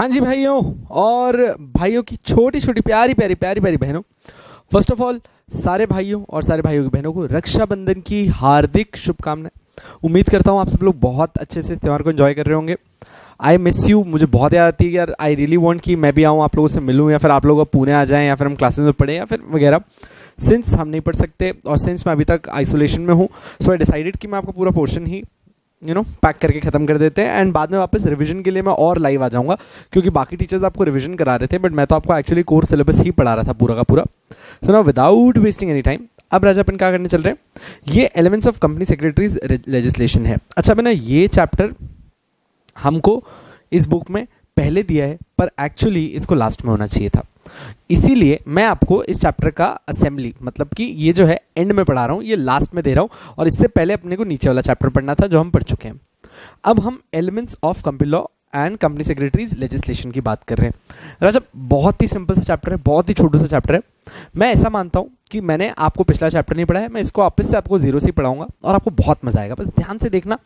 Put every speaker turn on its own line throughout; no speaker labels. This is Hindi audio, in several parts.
हाँ जी भाइयों और भाइयों की छोटी छोटी प्यारी प्यारी प्यारी प्यारी बहनों, फर्स्ट ऑफ ऑल सारे भाइयों और सारे भाइयों की बहनों को रक्षाबंधन की हार्दिक शुभकामनाएं। उम्मीद करता हूँ आप सब लोग बहुत अच्छे से इस त्यौहार को एंजॉय कर रहे होंगे। आई मिस यू, मुझे बहुत याद आती है यार। आई रियली वांट कि मैं भी आऊँ, आप लोगों से मिलूँ, या फिर आप लोग अब पुणे आ जाएं, या फिर हम क्लासेस में पढ़ें, या फिर वगैरह। सिंस हम नहीं पढ़ सकते और सिंस मैं अभी तक आइसोलेशन में हूँ, सो आई डिसाइडेड कि मैं आपका पूरा पोर्शन ही पैक करके ख़त्म कर देते हैं एंड बाद में वापस रिवीजन के लिए मैं और लाइव आ जाऊंगा, क्योंकि बाकी टीचर्स आपको रिवीजन करा रहे थे बट मैं तो आपको एक्चुअली कोर्स सिलेबस ही पढ़ा रहा था पूरा का पूरा। So now without wasting any time, अब राजा अपन क्या करने चल रहे हैं, ये elements of company secretaries legislation है। अच्छा मैंने ये चैप्टर हमको इस बुक में पहले दिया है पर एक्चुअली इसको लास्ट में होना चाहिए था, इसीलिए मैं आपको इस चैप्टर का असेंबली, मतलब कि ये जो है एंड में पढ़ा रहा हूँ, ये लास्ट में दे रहा हूँ और इससे पहले अपने को नीचे वाला चैप्टर पढ़ना था जो हम पढ़ चुके हैं। अब हम elements of company law and company secretaries legislation की बात कर रहे हैं। राजा बहुत ही सिंपल सा चैप्टर है, बहुत ही छोटा सा चैप्टर है। मैं ऐसा मानता हूँ कि मैंने आपको पिछला चैप्टर नहीं पढ़ा है, मैं इसको वापस से आपको जीरो से ही पढ़ाऊंगा और आपको बहुत मजा आएगा। बस ध्यान से देखना,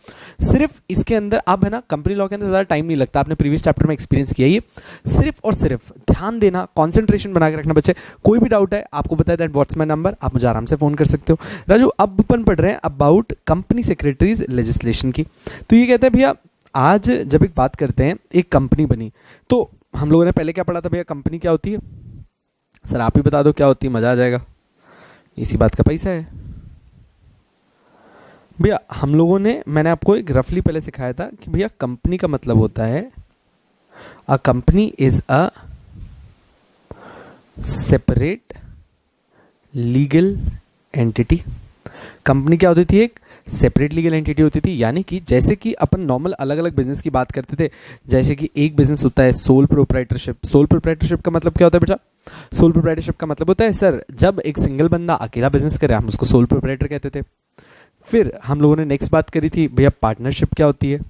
सिर्फ इसके अंदर अब है ना, कंपनी लॉ के अंदर ज़्यादा टाइम नहीं लगता, आपने प्रीवियस चैप्टर में एक्सपीरियंस किया। ये सिर्फ और सिर्फ ध्यान देना, कॉन्सेंट्रेशन बना के रखना बच्चे। कोई भी डाउट है आपको बताया दैट व्हाट्स माई नंबर, आप मुझे आराम से फोन कर सकते हो। राजू अब अपन पढ़ रहे हैं अबाउट कंपनी सेक्रेटरीज लेजिस्लेशन की। तो ये कहते हैं भैया, आज जब एक बात करते हैं, एक कंपनी बनी, तो हम लोगों ने पहले क्या पढ़ा था भैया, कंपनी क्या होती है? सर आप ही बता दो क्या होती है, मजा आ जाएगा। इसी बात का पैसा है भैया। हम लोगों ने, मैंने आपको एक रफली पहले सिखाया था कि भैया कंपनी का मतलब होता है, a company is a separate legal entity. Company क्या होती थी? एक सेपरेट लीगल एंटिटी होती थी। यानी कि जैसे कि अपन नॉर्मल अलग अलग बिजनेस की बात करते थे, जैसे कि एक बिजनेस होता है सोल प्रोप्राइटरशिप। सोल प्रोप्राइटरशिप का मतलब क्या होता है बेटा? सोल प्रोप्राइटरशिप का मतलब होता है सर, जब एक सिंगल बंदा अकेला बिजनेस करे हम उसको सोल प्रोप्राइटर कहते थे। फिर हम लोगों ने नेक्स्ट बात करी थी भैया पार्टनरशिप क्या होती है।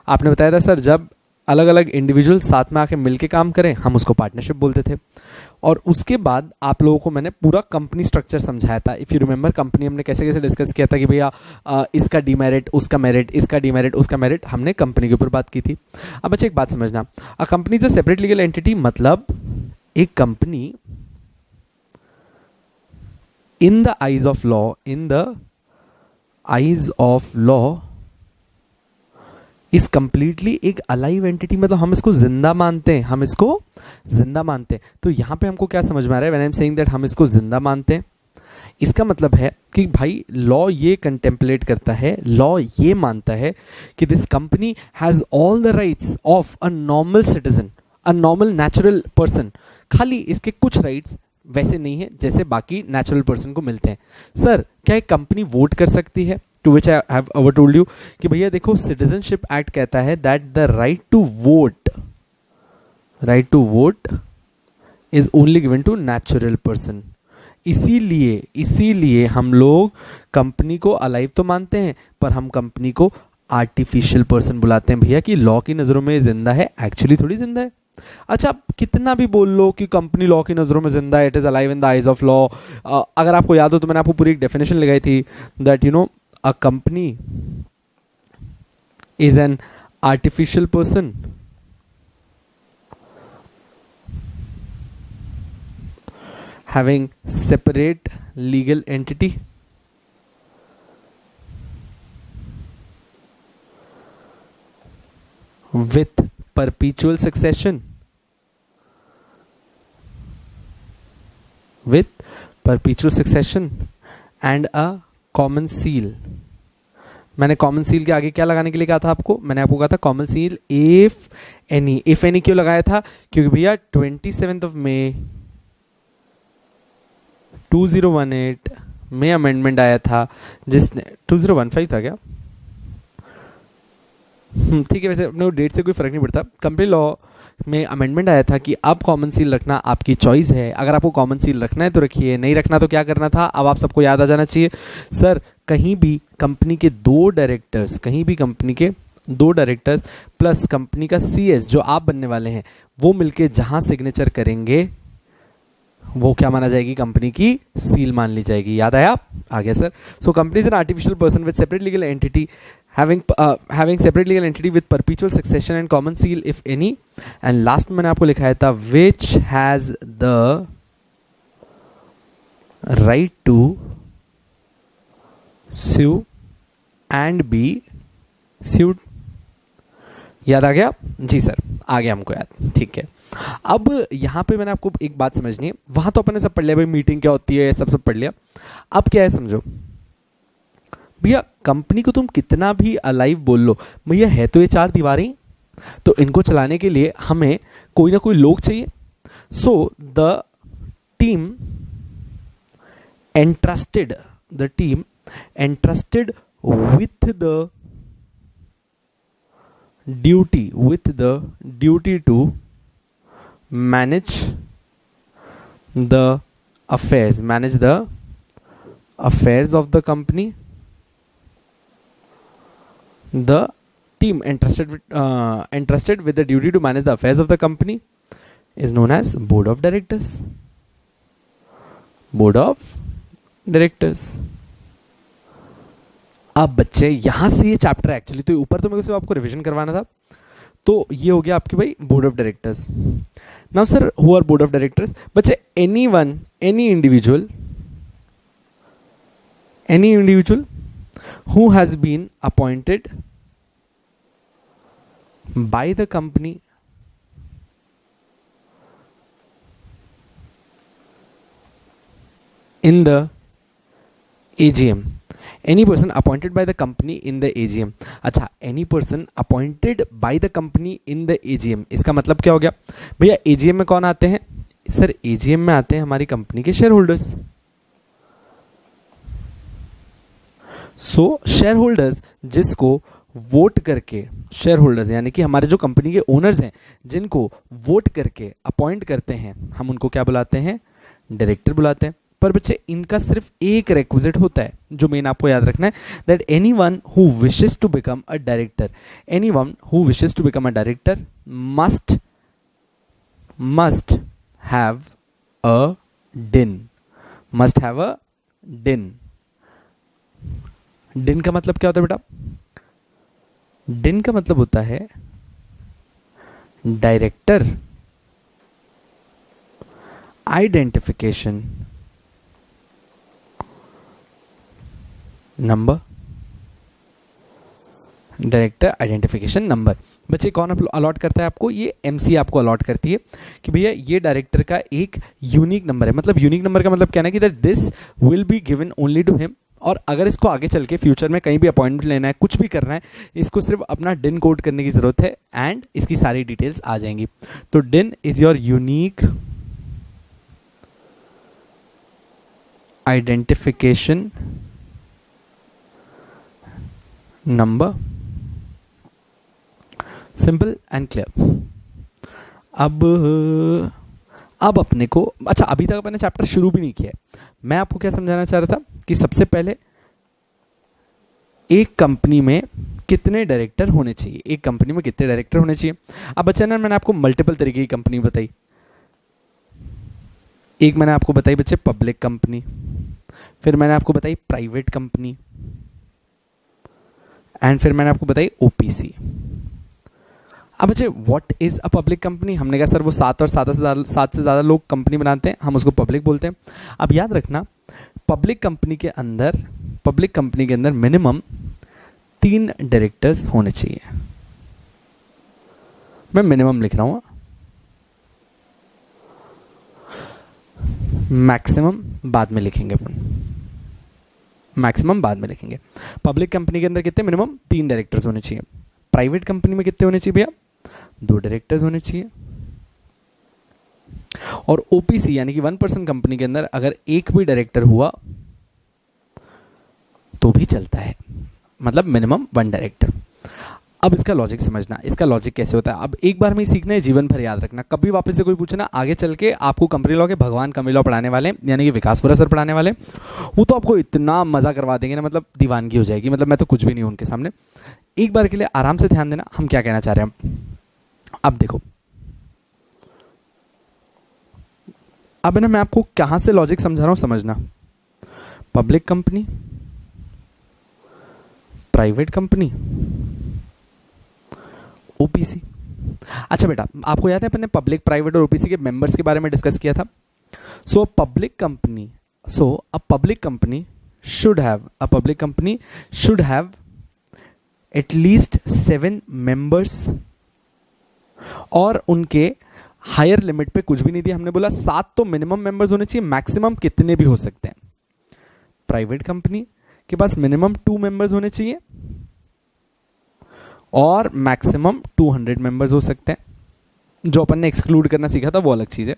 आपने बताया था सर, जब अलग अलग इंडिविजुअल साथ में आके मिलके काम करें हम उसको पार्टनरशिप बोलते थे। और उसके बाद आप लोगों को मैंने पूरा कंपनी स्ट्रक्चर समझाया था। इफ़ यू रिमेंबर, कंपनी हमने कैसे कैसे डिस्कस किया था कि भैया इसका डीमेरिट उसका मेरिट, इसका डीमेरिट उसका मेरिट, हमने कंपनी के ऊपर बात की थी। अब अच्छा एक बात समझना, a company is a separate legal entity, मतलब एक company in the eyes of law, in the eyes of law is completely एक अलाइव एंटिटी, मतलब हम इसको जिंदा मानते हैं, हम इसको जिंदा मानते हैं। तो यहां पे हमको क्या समझ में आ रहा है when I am saying that हम इसको जिंदा मानते हैं? इसका मतलब है कि भाई लॉ ये कंटेम्पलेट करता है, लॉ ये मानता है कि this company has all the rights of a normal citizen, a normal natural person. खाली इसके कुछ राइट्स वैसे नहीं है जैसे बाकी नेचुरल पर्सन को मिलते हैं। सर क्या एक कंपनी वोट कर सकती है? To which I have ever told you कि भैया देखो, सिटीजनशिप एक्ट कहता है that the right to vote is only given to natural person. इसीलिए हम लोग कंपनी को अलाइव तो मानते हैं पर हम कंपनी को आर्टिफिशियल पर्सन बुलाते हैं भैया, कि लॉ की नजरों में जिंदा है, एक्चुअली थोड़ी जिंदा है। अच्छा कितना भी बोल लो कि कंपनी लॉ की नजरों में जिंदा है, it is alive in the eyes of law, अगर आपको याद हो तो मैंने आपको पूरी एक डेफिनेशन लगाई थी that a company is an artificial person having separate legal entity with perpetual succession, and a common seal. मैंने कॉमन सील के आगे क्या लगाने के लिए कहा था आपको? मैंने आपको कहा था कॉमन सील इफ एनी क्यों लगाया था? क्योंकि भैया 27 मई 2018 में अमेंडमेंट आया था जिसने 2015 था क्या? ठीक है, वैसे अपने डेट से कोई फर्क नहीं पड़ता। कंपनी लॉ में अमेंडमेंट आया था कि अब कॉमन सील रखना आपकी चॉइस है, अगर आपको कॉमन सील रखना है तो रखिए, नहीं रखना तो क्या करना था? अब आप सबको याद आ जाना चाहिए सर, कहीं भी कंपनी के दो डायरेक्टर्स प्लस कंपनी का CS जो आप बनने वाले हैं, वो मिलके जहां सिग्नेचर करेंगे वो क्या माना जाएगी, कंपनी की सील मान ली जाएगी। याद आया? आ गया sir. So company is an artificial person with separate legal entity having separate legal entity with perpetual succession and common seal if any, and last में मैंने आपको लिखाया था which has the right to sue and be sued। याद आ गया? जी सर, आ गया हमको याद। ठीक है, अब यहां पे मैंने आपको एक बात समझनी है। वहां तो अपने सब पढ़ लिया भाई, मीटिंग क्या होती है सब पढ़ लिया। अब क्या है समझो भैया, कंपनी को तुम कितना भी अलाइव बोल लो, भैया है तो ये चार दीवारें, तो इनको चलाने के लिए हमें कोई ना कोई लोग चाहिए। So the team entrusted with the duty to manage the affairs of the company. The team entrusted with the duty to manage the affairs of the company is known as board of directors. अब बच्चे यहां से ये चैप्टर एक्चुअली तो ऊपर तो मेरे को सिर्फ आपको रिवीजन करवाना था, तो ये हो गया आपके भाई board of directors. Now sir, who are board of directors? बच्चे any individual who has been appointed by the company in the AGM. Any person appointed by the company in the AGM. अच्छा, any person appointed by the company in the AGM, इसका मतलब क्या हो गया भैया? AGM में कौन आते हैं सर? AGM में आते हैं हमारी कंपनी के शेयर होल्डर्स। सो शेयर होल्डर्स जिसको वोट करके, शेयर होल्डर्स यानी कि हमारे जो कंपनी के ओनर्स हैं, जिनको वोट करके अपॉइंट करते हैं, हम उनको क्या बुलाते हैं? डायरेक्टर बुलाते हैं। पर बच्चे इनका सिर्फ एक रिक्विजिट होता है जो मेन आपको याद रखना है, that anyone who wishes to become a director, must have a din। दिन का मतलब क्या होता है बेटा? दिन का मतलब होता है director identification number. Director identification number बच्चे कौन अलॉट करता है आपको? ये एमसी आपको अलॉट करती है कि भैया ये डायरेक्टर का एक यूनिक नंबर है। मतलब यूनिक नंबर का मतलब क्या है कि that this will be given only to him, और अगर इसको आगे चल के फ्यूचर में कहीं भी अपॉइंटमेंट लेना है, कुछ भी करना है, इसको सिर्फ अपना डिन कोड करने की जरूरत है एंड इसकी सारी डिटेल्स आ जाएंगी। तो डिन is your unique identification number. Simple and clear. अब अपने को, अच्छा अभी तक अपने चैप्टर शुरू भी नहीं किया है। मैं आपको क्या समझाना चाह रहा था कि सबसे पहले एक कंपनी में कितने डायरेक्टर होने चाहिए, अब बच्चा ना मैंने आपको मल्टीपल तरीके की कंपनी बताई। एक मैंने आपको बताई बच्चे पब्लिक कंपनी, फिर मैंने आपको बताई प्राइवेट कंपनी, एंड फिर मैंने आपको बताई ओपीसी। अब बच्चे what is a public company? हमने कहा सर वो 7 से ज़्यादा लोग कंपनी बनाते हैं, हम उसको पब्लिक बोलते हैं। अब याद रखना, पब्लिक कंपनी के अंदर मिनिमम 3 डायरेक्टर्स होने चाहिए। मैं मिनिमम लिख रहा हूं, मैक्सिमम बाद में लिखेंगे पब्लिक कंपनी के अंदर कितने? मिनिमम 3 डायरेक्टर्स होने चाहिए। प्राइवेट कंपनी में कितने होने चाहिए भैया? 2 डायरेक्टर्स होने चाहिए। और ओपीसी यानी कि 1 पर्सन कंपनी के अंदर अगर एक भी डायरेक्टर हुआ तो भी चलता है, मतलब मिनिमम 1 डायरेक्टर। अब इसका लॉजिक समझना, इसका लॉजिक कैसे होता है। अब एक बार में ही सीखना है, जीवन भर याद रखना। कभी वापस से कोई पूछना, आगे चल के आपको कंपनी लॉ के भगवान कंपनी लॉ पढ़ाने वाले, यानी कि विकासपुरा सर पढ़ाने वाले, वो तो आपको इतना मजा करवा देंगे ना, मतलब दीवानगी हो जाएगी। मतलब मैं तो कुछ भी नहीं हूं उनके सामने। एक बार के लिए आराम से ध्यान देना, हम क्या कहना चाह रहे हैं। अब देखो, अब है ना, मैं आपको कहां से लॉजिक समझा रहा हूं, समझना। Public company, private company, OPC. अच्छा बेटा, आपको याद है अपन ने पब्लिक, प्राइवेट और ओपीसी के मेंबर्स के बारे में डिस्कस किया था। So a public company should have at least 7 members, और उनके हायर लिमिट पे कुछ भी नहीं दिया, हमने बोला 7 तो मिनिमम मेंबर्स होने चाहिए, मैक्सिमम कितने भी हो सकते हैं। प्राइवेट कंपनी के पास मिनिमम 2 मेंबर्स होने चाहिए और मैक्सिमम 200 मेंबर्स हो सकते हैं। जो अपन ने एक्सक्लूड करना सीखा था वो अलग चीज है।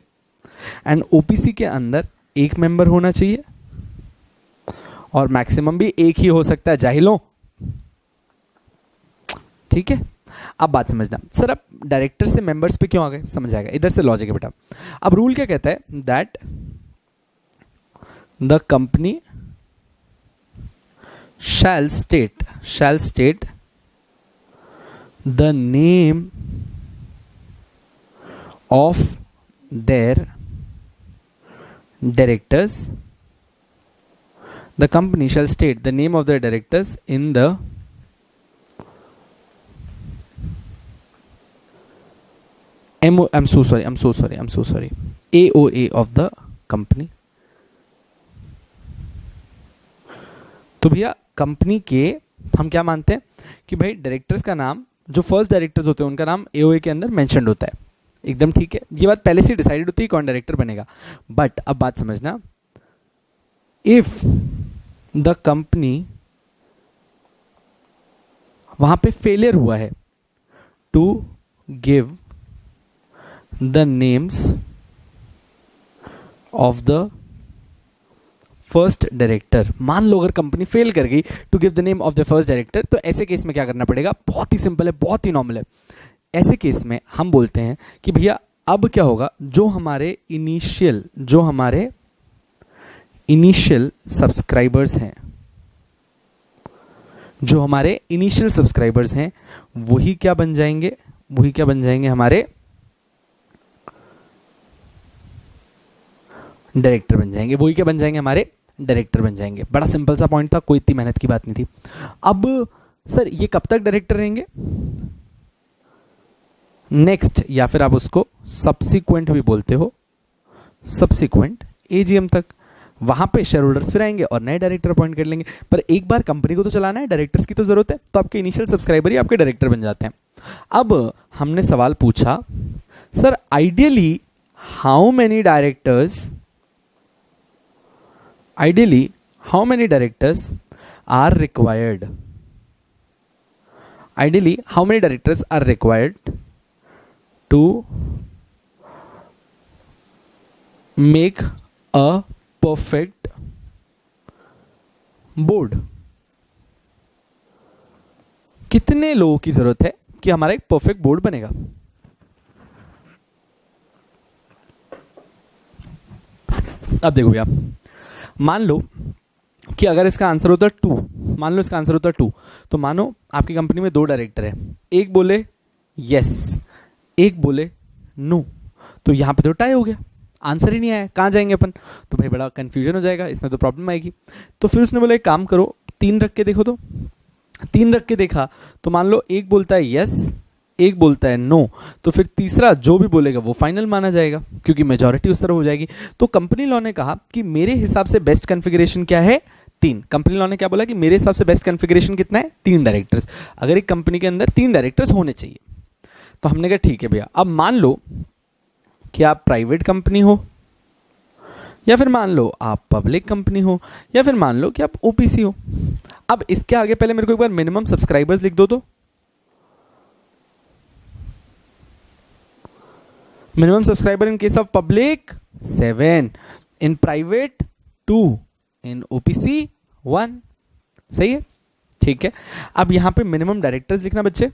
एंड ओपीसी के अंदर 1 मेंबर होना चाहिए और मैक्सिमम भी 1 ही हो सकता है, जाहिलों। ठीक है, अब बात समझना। सर अब डायरेक्टर से मेंबर्स पे क्यों आ गए, समझ आएगा, इधर से लॉजिक है बेटा। अब रूल क्या कहता है, that the company shall state the name of their directors. The company shall state the name of their directors in the I'm so sorry AOA of the company. तो भैया कंपनी के हम क्या मानते हैं कि भाई डायरेक्टर्स का नाम, जो फर्स्ट डायरेक्टर्स होते हैं उनका नाम एओए के अंदर मेंशन्ड होता है। एकदम ठीक है, ये बात पहले से डिसाइडेड होती है कौन डायरेक्टर बनेगा। बट अब बात समझना, इफ द कंपनी वहां पे फेलियर हुआ है to give the names of the first director, मान लो अगर कंपनी फेल कर गई to give the name of the first director, तो ऐसे केस में क्या करना पड़ेगा, बहुत ही सिंपल है, बहुत ही नॉर्मल है। ऐसे केस में हम बोलते हैं कि भैया अब क्या होगा, जो हमारे इनिशियल सब्सक्राइबर्स हैं, वही क्या बन जाएंगे हमारे डायरेक्टर बन जाएंगे। बड़ा सिंपल सा पॉइंट था, कोई इतनी मेहनत की बात नहीं थी। अब सर ये कब तक डायरेक्टर रहेंगे, नेक्स्ट, या फिर आप उसको सब्सिक्वेंट भी बोलते हो, सब्सिक्वेंट एजीएम तक। वहां पे शेयर होल्डर्स फिर आएंगे और नए डायरेक्टर अपॉइंट कर लेंगे। पर एक बार कंपनी को तो चलाना है, डायरेक्टर्स की तो जरूरत है, तो आपके इनिशियल सब्सक्राइबर ही आपके डायरेक्टर बन जाते हैं। अब हमने सवाल पूछा, sir ideally how many directors are required to make a perfect board? कितने लोगों की जरूरत है कि हमारा एक परफेक्ट बोर्ड बनेगा? अब देखो भैया, मान लो कि अगर इसका आंसर होता 2, तो मानो आपकी कंपनी में 2 डायरेक्टर हैं, एक बोले यस, एक बोले नो, तो यहां पे तो टाई हो गया, आंसर ही नहीं आया, कहां जाएंगे अपन? तो भाई बड़ा कंफ्यूजन हो जाएगा, इसमें तो प्रॉब्लम आएगी। तो फिर उसने बोला एक काम करो, 3 रख के देखो। तो 3 रख के देखा तो मान लो एक बोलता है यस, एक बोलता है नो, तो फिर तीसरा जो भी बोलेगा वो फाइनल माना जाएगा, क्योंकि मेजॉरिटी उस तरफ हो जाएगी। तो कंपनी लॉ ने कहा कि मेरे हिसाब से बेस्ट कॉन्फ़िगरेशन क्या है, 3। कंपनी लॉ ने क्या बोला कि मेरे हिसाब से बेस्ट कॉन्फ़िगरेशन कितना है, 3 डायरेक्टर्स। अगर एक कंपनी के अंदर 3 डायरेक्टर्स होने चाहिए, तो हमने कहा ठीक है भैया। अब मान लो कि आप प्राइवेट कंपनी हो, या फिर मान लो आप पब्लिक कंपनी हो, या फिर मान लो कि आप ओपीसी हो। अब इसके आगे पहले मेरे को एक बार मिनिमम सब्सक्राइबर्स लिख दो। तो minimum subscriber in case of public 7, in private 2, in OPC 1। सही है, ठीक है। अब यहां पे मिनिमम डायरेक्टर्स लिखना बच्चे।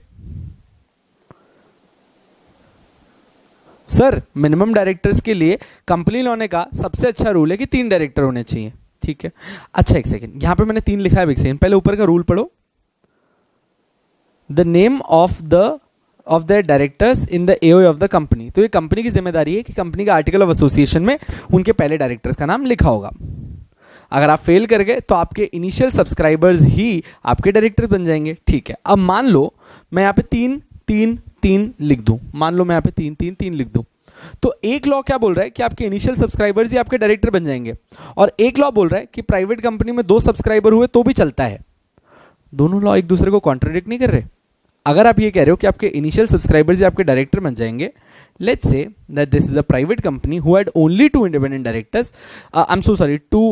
सर मिनिमम डायरेक्टर्स के लिए कंपनी लॉ ने कहा सबसे अच्छा रूल है कि 3 डायरेक्टर होने चाहिए, ठीक है। अच्छा एक सेकंड, यहां पे मैंने 3 लिखा है, एक सेकंड, पहले ऊपर का रूल पढ़ो। The name of the of the directors in the AO of the company. तो ये कंपनी की जिम्मेदारी है कि कंपनी का आर्टिकल ऑफ एसोसिएशन में उनके पहले डायरेक्टर्स का नाम लिखा होगा। अगर आप फेल कर गए तो आपके इनिशियल सब्सक्राइबर्स ही आपके डायरेक्टर बन जाएंगे। ठीक है, अब मान लो मैं यहाँ पे 3 3 3 लिख दूं, मान लो मैं यहाँ पे 3 3 3 लिख दूं, तो एक लॉ क्या बोल रहा है कि आपके इनिशियल सब्सक्राइबर्स ही आपके डायरेक्टर बन जाएंगे, और एक लॉ बोल रहा है कि प्राइवेट कंपनी में 2 सब्सक्राइबर हुए तो भी चलता है। दोनों लॉ एक दूसरे को कॉन्ट्राडिक्ट नहीं कर रहे। अगर आप ये कह रहे हो कि आपके इनिशियल सब्सक्राइबर्स ही आपके डायरेक्टर बन जाएंगे, let's say that this is a private company who had only 2 independent directors, I'm so sorry, 2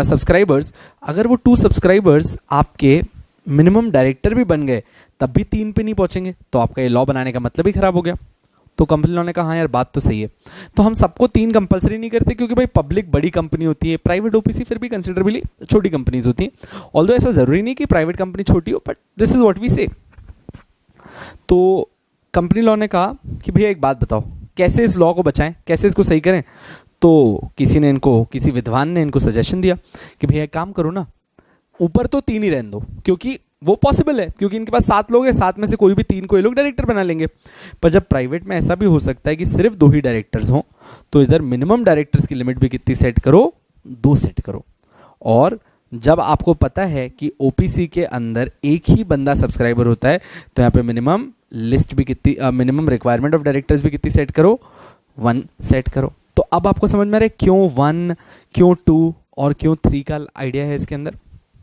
subscribers, अगर वो 2 subscribers आपके मिनिमम डायरेक्टर भी बन गए तब भी 3 पे नहीं पहुंचेंगे, तो आपका ये लॉ बनाने का मतलब ही खराब हो गया। तो कंपनी लॉ ने कहा हाँ यार बात तो सही है। तो हम सबको 3 कंपलसरी नहीं करते, क्योंकि भाई पब्लिक बड़ी कंपनी होती है, प्राइवेट ओपीसी फिर भी कंसिडरेबली छोटी कंपनीज होती हैं। ऑल्दो ऐसा जरूरी नहीं कि प्राइवेट कंपनी छोटी हो, but this is what we say. तो कंपनी लॉ ने कहा कि भैया एक बात बताओ, कैसे इस लॉ को बचाएं, कैसे इसको सही करें। तो किसी विद्वान ने इनको सजेशन दिया कि भैया एक काम करो ना, ऊपर तो 3 ही रहने दो, क्योंकि वो पॉसिबल है, क्योंकि इनके पास 7 लोग हैं, 7 में से कोई भी 3 को ये लोग डायरेक्टर बना लेंगे। पर जब प्राइवेट में ऐसा भी हो सकता है कि सिर्फ 2 ही डायरेक्टर्स हों, तो इधर मिनिमम डायरेक्टर्स की लिमिट भी कितनी सेट करो, 2 सेट करो। और जब आपको पता है कि ओपीसी के अंदर एक ही बंदा सब्सक्राइबर होता है, तो यहाँ पे मिनिमम लिस्ट भी कितनी, मिनिमम रिक्वायरमेंट ऑफ डायरेक्टर्स भी कितनी सेट करो, 1 सेट करो। तो अब आपको समझ में आ रहा है क्यों 1, क्यों 2 और क्यों 3 का आइडिया है इसके अंदर।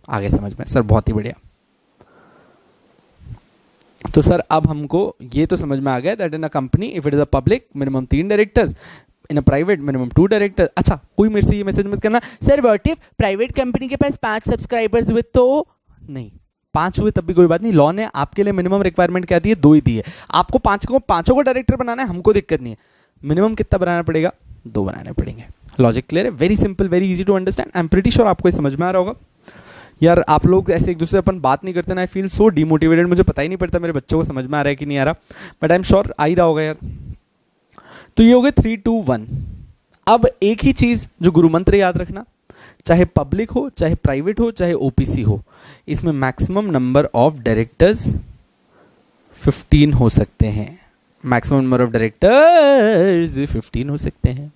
आगे समझ में सर, बहुत ही बढ़िया। तो सर अब हमको ये तो समझ में आ गया that in a company if it is a public minimum 3 directors, in a private minimum 2 director. अच्छा, कोई मेरे से ये मैसेज मत करना sir what if private company के पास 5 सब्सक्राइबर्स हुए तो, नहीं 5 हुए तब भी कोई बात नहीं। लॉ ने आपके लिए मिनिमम रिक्वायरमेंट क्या दी है, 2 ही दी है। आपको पांचों को डायरेक्टर बनाना है, हमको दिक्कत नहीं है। मिनिमम कितना बनाना पड़ेगा, 2 बनाने पड़ेंगे। लॉजिक क्लियर है, very simple, very easy to understand. I am pretty sure आपको समझ में आ रहा होगा। यार आप लोग ऐसे एक दूसरे अपन बात नहीं करते ना, आई फील सो डिमोटिवेटेड। मुझे पता ही नहीं पड़ता मेरे बच्चों को समझ में आ रहा है कि नहीं आ रहा, बट आई एम श्योर आ ही रहा होगा यार। तो ये हो गए 3 2 1। अब एक ही चीज जो गुरु मंत्र याद रखना, चाहे पब्लिक हो, चाहे प्राइवेट हो, चाहे ओपीसी हो, इसमें मैक्सिमम नंबर ऑफ डायरेक्टर्स 15 हो सकते हैं। मैक्सिमम नंबर ऑफ डायरेक्टर्स 15 हो सकते हैं।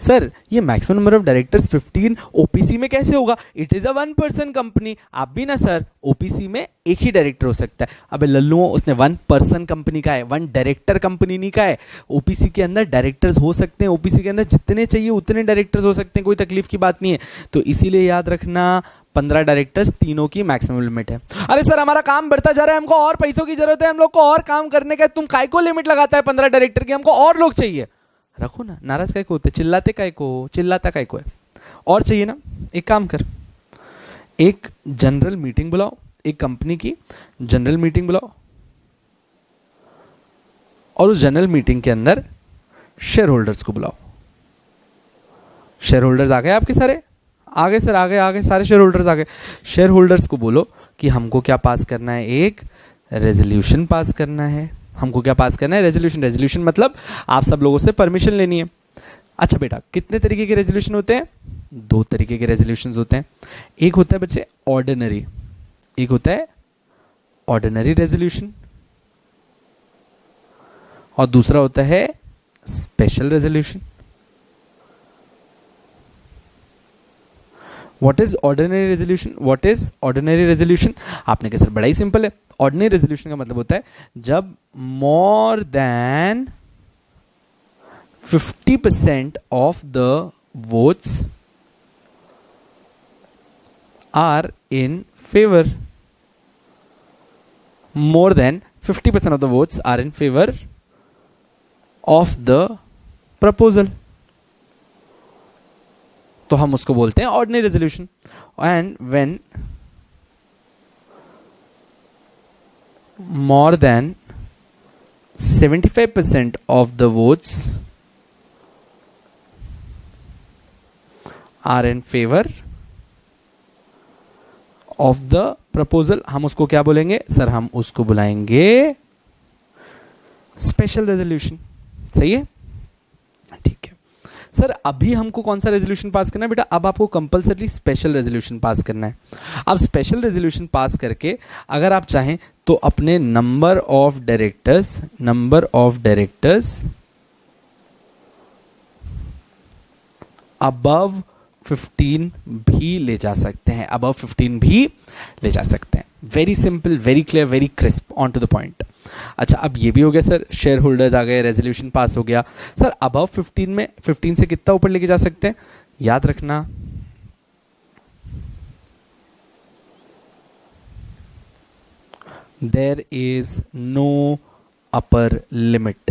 सर ये maximum number of directors 15 OPC में कैसे होगा, it is a 1 person company. आप भी ना सर, ओपीसी में एक ही डायरेक्टर हो सकता है। अबे लल्लुओं, उसने 1 पर्सन कंपनी का है, 1 डायरेक्टर कंपनी नहीं का है। ओपीसी के अंदर डायरेक्टर्स हो सकते हैं, ओपीसी के अंदर जितने चाहिए उतने डायरेक्टर्स हो सकते हैं, कोई तकलीफ की बात नहीं है। तो इसीलिए याद रखना 15 डायरेक्टर्स तीनों की मैक्सिमम लिमिट है। अरे सर हमारा काम बढ़ता जा रहा है, हमको और पैसों की जरूरत है, हम लोग को और काम करने का, तुम काय को लिमिट लगाता है 15 डायरेक्टर की, हमको और लोग चाहिए। रखो ना, नाराज काय को होते, चिल्लाते काय को, चिल्लाता काय को है, और चाहिए ना। एक काम कर, एक जनरल मीटिंग बुलाओ, एक कंपनी की जनरल मीटिंग बुलाओ, और उस जनरल मीटिंग के अंदर शेयर होल्डर्स को बुलाओ। शेयर होल्डर्स आ गए आपके सारे, आ गए सर, आ गए सारे शेयर होल्डर्स आ गए। शेयर होल्डर्स को बोलो कि हमको क्या पास करना है, एक रेजोल्यूशन पास करना है। हमको क्या पास करना है, रेजोल्यूशन। रेजोल्यूशन मतलब आप सब लोगों से परमिशन लेनी है। अच्छा बेटा, कितने तरीके के रेजोल्यूशन होते हैं, 2 तरीके के रेजोल्यूशन होते हैं। एक होता है बच्चे ऑर्डिनरी, एक होता है ऑर्डिनरी रेजोल्यूशन, और दूसरा होता है special resolution. What is ordinary resolution, what is ordinary resolution? आपने कहा सर बड़ा ही सिंपल है। ऑर्डिनरी रेजोल्यूशन का मतलब होता है जब more than 50% of the votes are in favour, more than 50% of the votes are in favor of the proposal, तो हम उसको बोलते हैं ordinary resolution. And when more than 75% of the votes are in favor of the proposal, हम उसको क्या बोलेंगे सर, हम उसको बुलाएंगे स्पेशल रेजोल्यूशन। सही है, ठीक है। सर अभी हमको कौन सा रेजोल्यूशन पास करना है बेटा? अब आपको कंपल्सरी स्पेशल रेजोल्यूशन पास करना है। अब स्पेशल रेजोल्यूशन पास करके अगर आप चाहें तो अपने नंबर ऑफ डायरेक्टर्स अबव 15 भी ले जा सकते हैं, अबव 15 भी ले जा सकते हैं। Very simple, very clear, very crisp, on to the point. अच्छा, अब ये भी हो गया सर, शेयर होल्डर्स आ गए, रेजोल्यूशन पास हो गया। सर अबव 15 में 15 से कितना ऊपर लेके जा सकते हैं? याद रखना, there is no upper limit.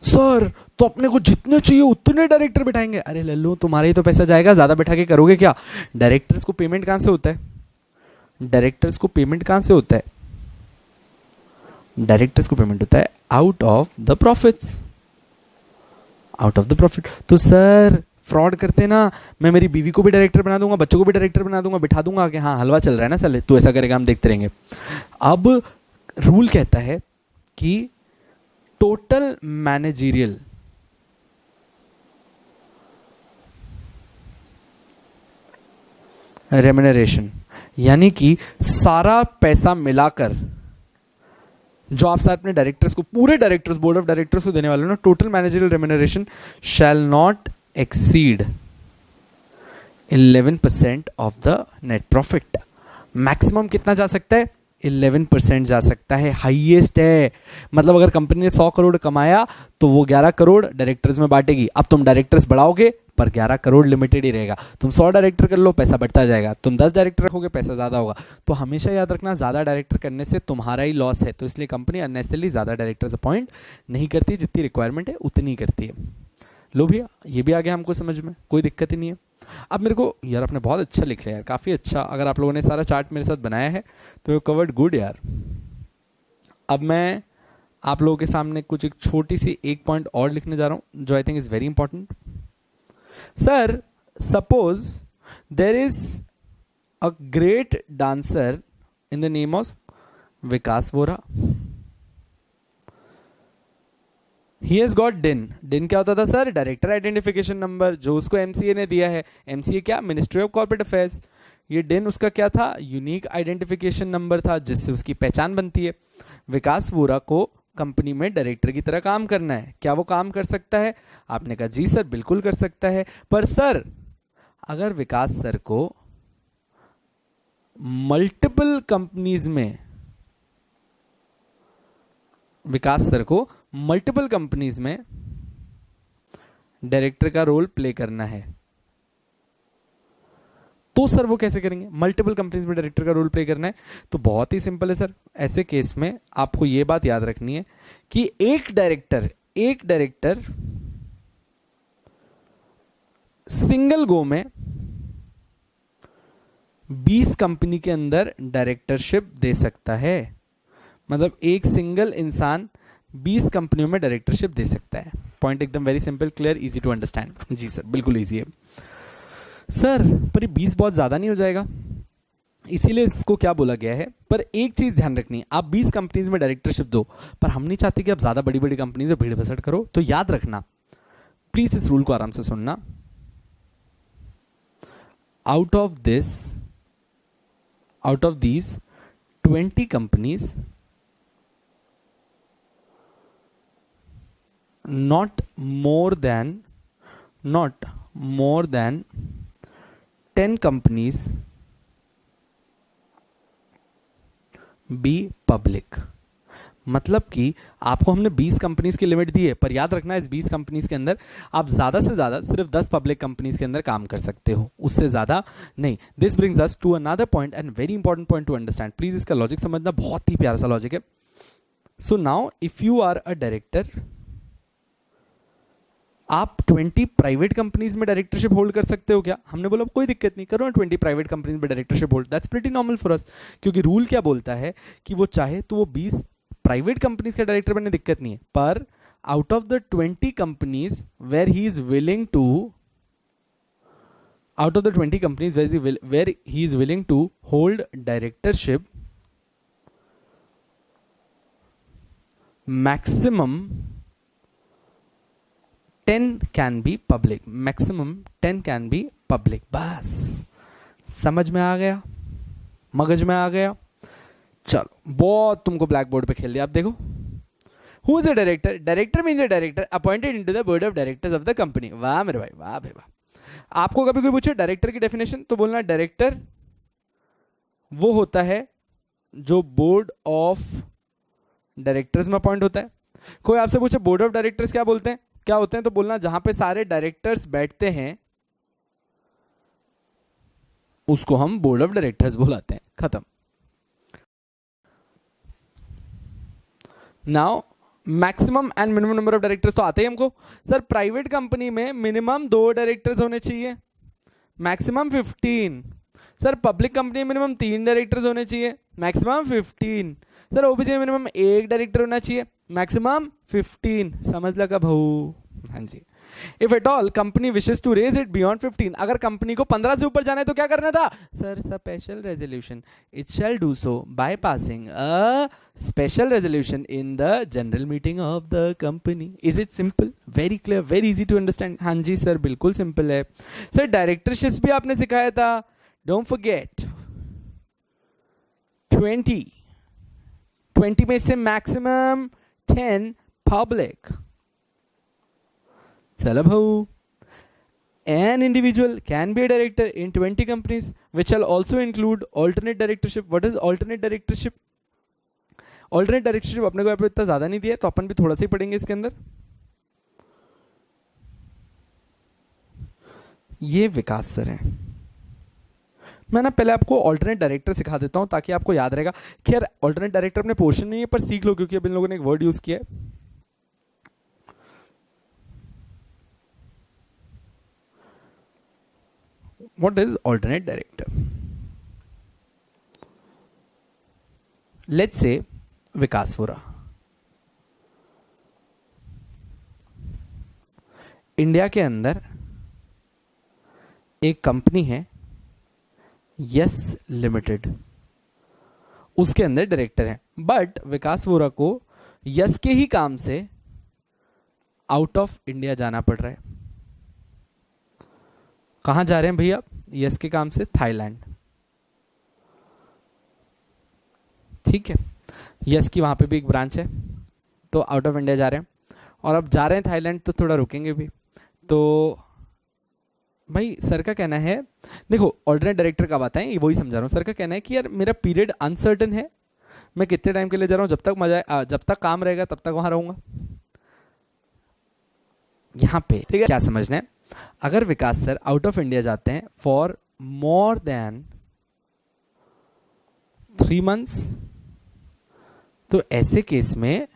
Sir तो अपने को जितने चाहिए उतने डायरेक्टर बिठाएंगे। अरे लल्लू, तुम्हारा ही तो पैसा जाएगा, ज्यादा बैठा के करोगे क्या? डायरेक्टर्स को पेमेंट कहां से होता है? डायरेक्टर्स को पेमेंट कहां से होता है? डायरेक्टर्स को पेमेंट होता है out of the profits, out of the profit. तो सर फ्रॉड करते ना, मैं मेरी बीवी को भी डायरेक्टर बना दूंगा, बच्चों को भी डायरेक्टर बना दूंगा, बिठा दूंगा कि हाँ हलवा चल रहा है ना साले, तू ऐसा करेगा हम देखते रहेंगे। अब रूल कहता है कि टोटल मैनेजरियल रेम्युनरेशन, यानी कि सारा पैसा मिलाकर जो आप साथ अपने डायरेक्टर्स को, पूरे डायरेक्टर्स, बोर्ड ऑफ डायरेक्टर्स को देने वाले हो ना, total managerial remuneration shall not exceed 11% of the net profit. Maximum कितना जा सकता है? 11% जा सकता है, हाईएस्ट है। मतलब अगर कंपनी ने 100 करोड़ कमाया तो वो 11 करोड़ डायरेक्टर्स में बांटेगी। अब तुम डायरेक्टर्स बढ़ाओगे पर 11 करोड़ लिमिटेड ही रहेगा। तुम 100 डायरेक्टर कर लो, पैसा बढ़ता जाएगा। तुम 10 डायरेक्टर रखोगे, पैसा ज्यादा होगा। तो हमेशा याद रखना, ज्यादा डायरेक्टर करने से तुम्हारा ही लॉस है। तो इसलिए कंपनी अननेसेसरली ज्यादा डायरेक्टर्स अपॉइंट नहीं करती, जितनी रिक्वायरमेंट है उतनी करती है। लो भैया, ये भी आ गया हमको समझ में, कोई दिक्कत ही नहीं है। अब मेरे को यार आपने बहुत अच्छा लिख लिया यार, काफ़ी अच्छा। अगर आप लोगों ने सारा चार्ट मेरे साथ बनाया है तो यू कवर्ड गुड यार। अब मैं आप लोगों के सामने कुछ एक छोटी सी एक पॉइंट और लिखने जा रहा हूं जो I think is very important. Sir suppose there is a great dancer in the name of Vikas Vora. He has got डिन। डिन क्या होता था सर? डायरेक्टर आइडेंटिफिकेशन नंबर, जो उसको एमसीए ने दिया है। एमसीए क्या? Ministry of corporate affairs. ये डिन उसका क्या था? यूनिक आइडेंटिफिकेशन नंबर था, जिससे उसकी पहचान बनती है। विकास वोरा को कंपनी में डायरेक्टर की तरह काम करना है। क्या वो काम कर सकता है? आपने कहा जी सर बिल्कुल कर सकता है। पर सर अगर विकास सर को मल्टीपल कंपनीज में, विकास सर को मल्टीपल कंपनीज में डायरेक्टर का रोल प्ले करना है, तो सर वो कैसे करेंगे? मल्टीपल कंपनीज में डायरेक्टर का रोल प्ले करना है तो बहुत ही सिंपल है सर। ऐसे केस में आपको यह बात याद रखनी है कि एक डायरेक्टर सिंगल गो में 20 कंपनी के अंदर डायरेक्टरशिप दे सकता है। मतलब एक सिंगल इंसान 20 कंपनियों में डायरेक्टरशिप दे सकता है। पॉइंट एकदम very simple, clear, easy to understand. जी सर बिल्कुल इजी है। सर पर ये 20 बहुत ज्यादा नहीं हो जाएगा? इसीलिए इसको क्या बोला गया है। पर एक चीज ध्यान रखनी है, आप 20 कंपनीज में डायरेक्टरशिप दो, पर हम नहीं चाहते कि आप ज्यादा बड़ी बड़ी कंपनीज में भीड़ बसट करो। तो याद रखना, प्लीज इस रूल को आराम से सुनना। Out of these 20 companies, not more than 10 companies be public। मतलब कि आपको हमने 20 कंपनीज की लिमिट दी है, पर याद रखना इस 20 कंपनीज के अंदर आप ज्यादा से ज्यादा सिर्फ 10 पब्लिक कंपनीज के अंदर काम कर सकते हो, उससे ज्यादा नहीं। This brings us to another point and very important point to understand. Please इसका लॉजिक समझना, बहुत ही प्यारा सा लॉजिक है। So now if you are a director, आप 20 प्राइवेट कंपनीज में डायरेक्टरशिप होल्ड कर सकते हो क्या? हमने बोला कोई दिक्कत नहीं, करो ना 20 प्राइवेट कंपनीज में directorship hold, that's pretty normal for us. क्योंकि रूल क्या बोलता है कि वो चाहे तो वो 20 प्राइवेट कंपनीज का डायरेक्टर बनने दिक्कत नहीं है, पर out of the 20 companies where he is willing to, out of the 20 companies where he is willing to hold directorship, maximum 10 can be public, maximum 10 can be public. बस समझ में आ गया, मगज में आ गया। चलो बहुत तुमको ब्लैक बोर्ड पे खेल दिया। आप देखो, who is a director? Director means a director appointed into the board of directors of the company. वाह मेरे भाई, वाह भाई वाह। आपको कभी कोई पूछे डायरेक्टर की डेफिनेशन, तो बोलना डायरेक्टर वो होता है जो बोर्ड ऑफ डायरेक्टर्स में अपॉइंट होता है। कोई आपसे पूछे बोर्ड ऑफ डायरेक्टर्स क्या बोलते हैं, क्या होते हैं, तो बोलना जहां पे सारे डायरेक्टर्स बैठते हैं उसको हम बोर्ड ऑफ डायरेक्टर्स बुलाते हैं। खत्म। Now maximum and minimum number of directors तो आते ही हमको। सर प्राइवेट कंपनी में मिनिमम 2 डायरेक्टर्स होने चाहिए, मैक्सिमम 15। सर पब्लिक कंपनी में मिनिमम 3 डायरेक्टर्स होने चाहिए, मैक्सिमम 15। सर ओबीसी में मिनिमम 1 डायरेक्टर होना चाहिए, मैक्सिमम 15। समझ लगा भाऊ? हाँ जी। If at all company wishes to raise it beyond 15, अगर कंपनी को 15 से ऊपर जाना है तो क्या करना था? Sir special resolution, it shall do so by passing a special resolution in the general meeting of the company. Is it simple? Very clear, very easy to understand. हाँ जी सर बिल्कुल सिंपल है। सर डायरेक्टरशिप्स भी आपने सिखाया था, डोंट फॉरगेट 20 में से मैक्सिमम 10 पब्लिक। चलो भाऊ, an individual can be a director in 20 companies which shall also include alternate directorship. What is alternate directorship? alternate directorship अपने को यहाँ पे इतना ज्यादा नहीं दिया, तो अपन भी थोड़ा सा ही पढ़ेंगे इसके अंदर। ये विकास सर हैं। मैं ना पहले आपको ऑल्टरनेट डायरेक्टर सिखा देता हूं ताकि आपको याद रहेगा कि यार ऑल्टरनेट डायरेक्टर अपने पोर्शन नहीं है, पर सीख लो, क्योंकि अब इन लोगों ने एक वर्ड यूज किया है। What is alternate director? Let's say Vikaspura India के अंदर एक कंपनी है यस लिमिटेड, उसके अंदर डायरेक्टर है, बट विकास वोरा को यस के ही काम से आउट ऑफ इंडिया जाना पड़ रहा है। कहां जा रहे हैं भैया? यस के काम से थाईलैंड। ठीक है, यस की वहां पे भी एक ब्रांच है, तो आउट ऑफ इंडिया जा रहे हैं, और अब जा रहे हैं थाईलैंड, तो थोड़ा रुकेंगे भी। तो भाई सर का कहना है, देखो ऑल्टरनेट डायरेक्टर कब आता है, वही समझा रहा हूँ। सर का कहना है कि यार मेरा पीरियड अनसर्टन है, मैं कितने टाइम के लिए जा रहा हूँ, जब तक मजा, जब तक काम रहेगा तब तक वहां रहूंगा। यहां पे ठीक है, क्या समझना है? अगर विकास सर आउट ऑफ इंडिया जाते हैं फॉर मोर देन 3 months, तो ऐसे केस में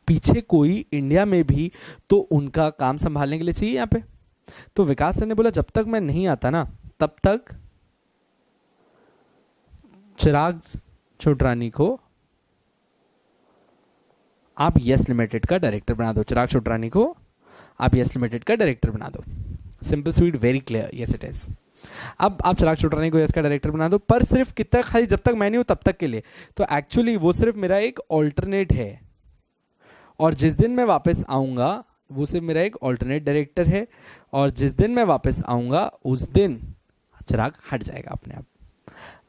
पीछे कोई इंडिया में भी तो उनका काम संभालने के लिए चाहिए यहां पे। तो विकास सर ने बोला जब तक मैं नहीं आता ना तब तक चिराग छोटरानी को आप यस लिमिटेड का डायरेक्टर बना दो। चिराग छोटरानी को आप यस लिमिटेड का डायरेक्टर बना दो। Simple sweet very clear, yes it is. अब आप चिराग छोटरानी को यस का डायरेक्टर बना दो, पर सिर्फ कितना, खाली जब तक मैं नहीं हूं तब तक के लिए। तो एक्चुअली वो सिर्फ मेरा एक ऑल्टरनेट है, और जिस दिन मैं वापस आऊंगा वो सिर्फ मेरा एक ऑल्टरनेट डायरेक्टर है, और जिस दिन मैं वापस आऊंगा उस दिन चिराग हट जाएगा अपने आप।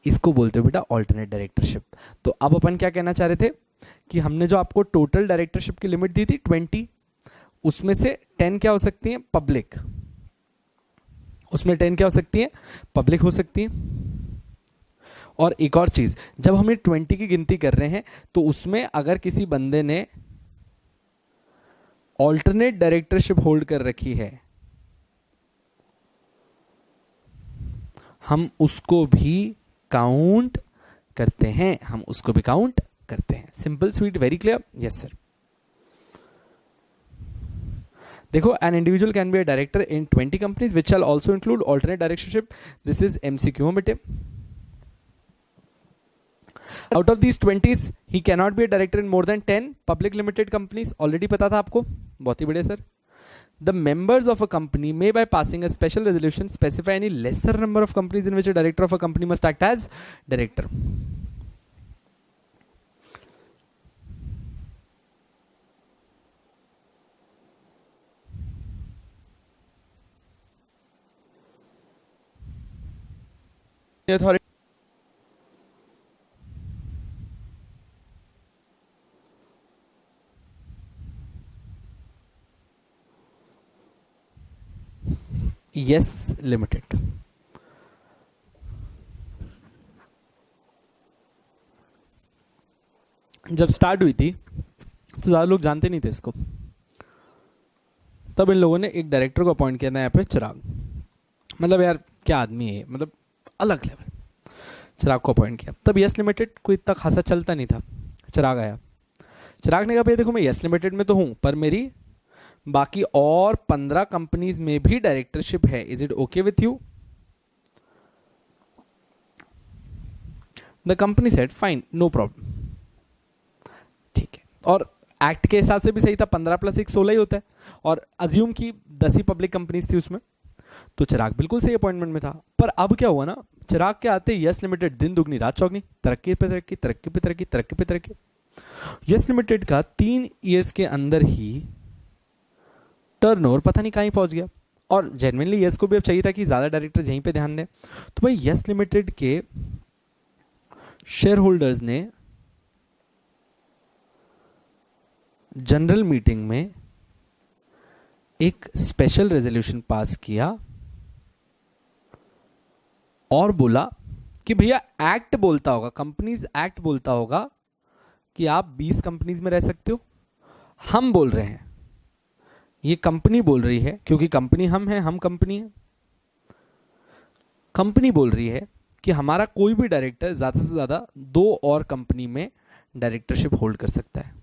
इसको बोलते हो बेटा ऑल्टरनेट डायरेक्टरशिप। तो अब अपन क्या कहना चाह रहे थे कि हमने जो आपको टोटल डायरेक्टरशिप की लिमिट दी थी 20, उसमें से 10 क्या हो सकती है? पब्लिक। उसमें 10 क्या हो सकती है? पब्लिक हो सकती है। और एक और चीज, जब हम 20 की गिनती कर रहे हैं तो उसमें अगर किसी बंदे ने ऑल्टरनेट डायरेक्टरशिप होल्ड कर रखी है, हम उसको भी काउंट करते हैं, हम उसको भी काउंट करते हैं। Simple sweet very clear, yes sir. देखो, an individual can be a director in 20 companies which shall also include alternate directorship. This is MCQ बेटे। Out of these 20 he cannot be a director in more than 10 public limited companies. Already पता था आपको, बहुत ही बढ़िया sir. The members of a company may, by passing a special resolution, specify any lesser number of companies in which a director of a company must act as director. Authority yes limited. जब स्टार्ट हुई थी तो ज़्यादा लोग जानते नहीं थे इसको, तब इन लोगों ने एक डायरेक्टर को अपॉइंट किया था यहाँ पे, चिराग। मतलब यार क्या आदमी है, मतलब अलग लेवल। चिराग को अपॉइंट किया, तब यस लिमिटेड कोई इतना खासा चलता नहीं था। चिराग आया, चिराग ने कहा भैया देखो मैं यस लिमिटेड में तो हूँ, पर मेरी बाकी और 15 कंपनीज में भी डायरेक्टरशिप है, is it okay with you? The company said fine no problem, ठीक है। और एक्ट के हिसाब से भी सही था, 15 + 1 16 ही होता है, और अज्यूम की 10 ही पब्लिक कंपनीज थी उसमें, तो चिराग बिल्कुल सही अपॉइंटमेंट में था। पर अब क्या हुआ ना, चिराग के आते यस लिमिटेड दिन दुगनी रात चौगनी, तरक्की पे तरक्की, तरक्की पे तरक्की, तरक्की पे तरक्की। यस लिमिटेड का 3 ईयर्स के अंदर ही टर्नओवर पता नहीं कहीं पहुंच गया, और जेन्युइनली यस को भी अब चाहिए था कि ज्यादा डायरेक्टर्स यहीं पे ध्यान दें। तो भाई यस लिमिटेड के शेयर होल्डर्स ने जनरल मीटिंग में एक स्पेशल रेजोल्यूशन पास किया और बोला कि भैया एक्ट बोलता होगा, कंपनीज एक्ट बोलता होगा कि आप 20 कंपनीज में रह सकते हो। हम बोल रहे हैं, ये कंपनी बोल रही है, क्योंकि कंपनी हम हैं, हम कंपनी है। कंपनी बोल रही है कि हमारा कोई भी डायरेक्टर ज्यादा से ज्यादा 2 और कंपनी में डायरेक्टरशिप होल्ड कर सकता है।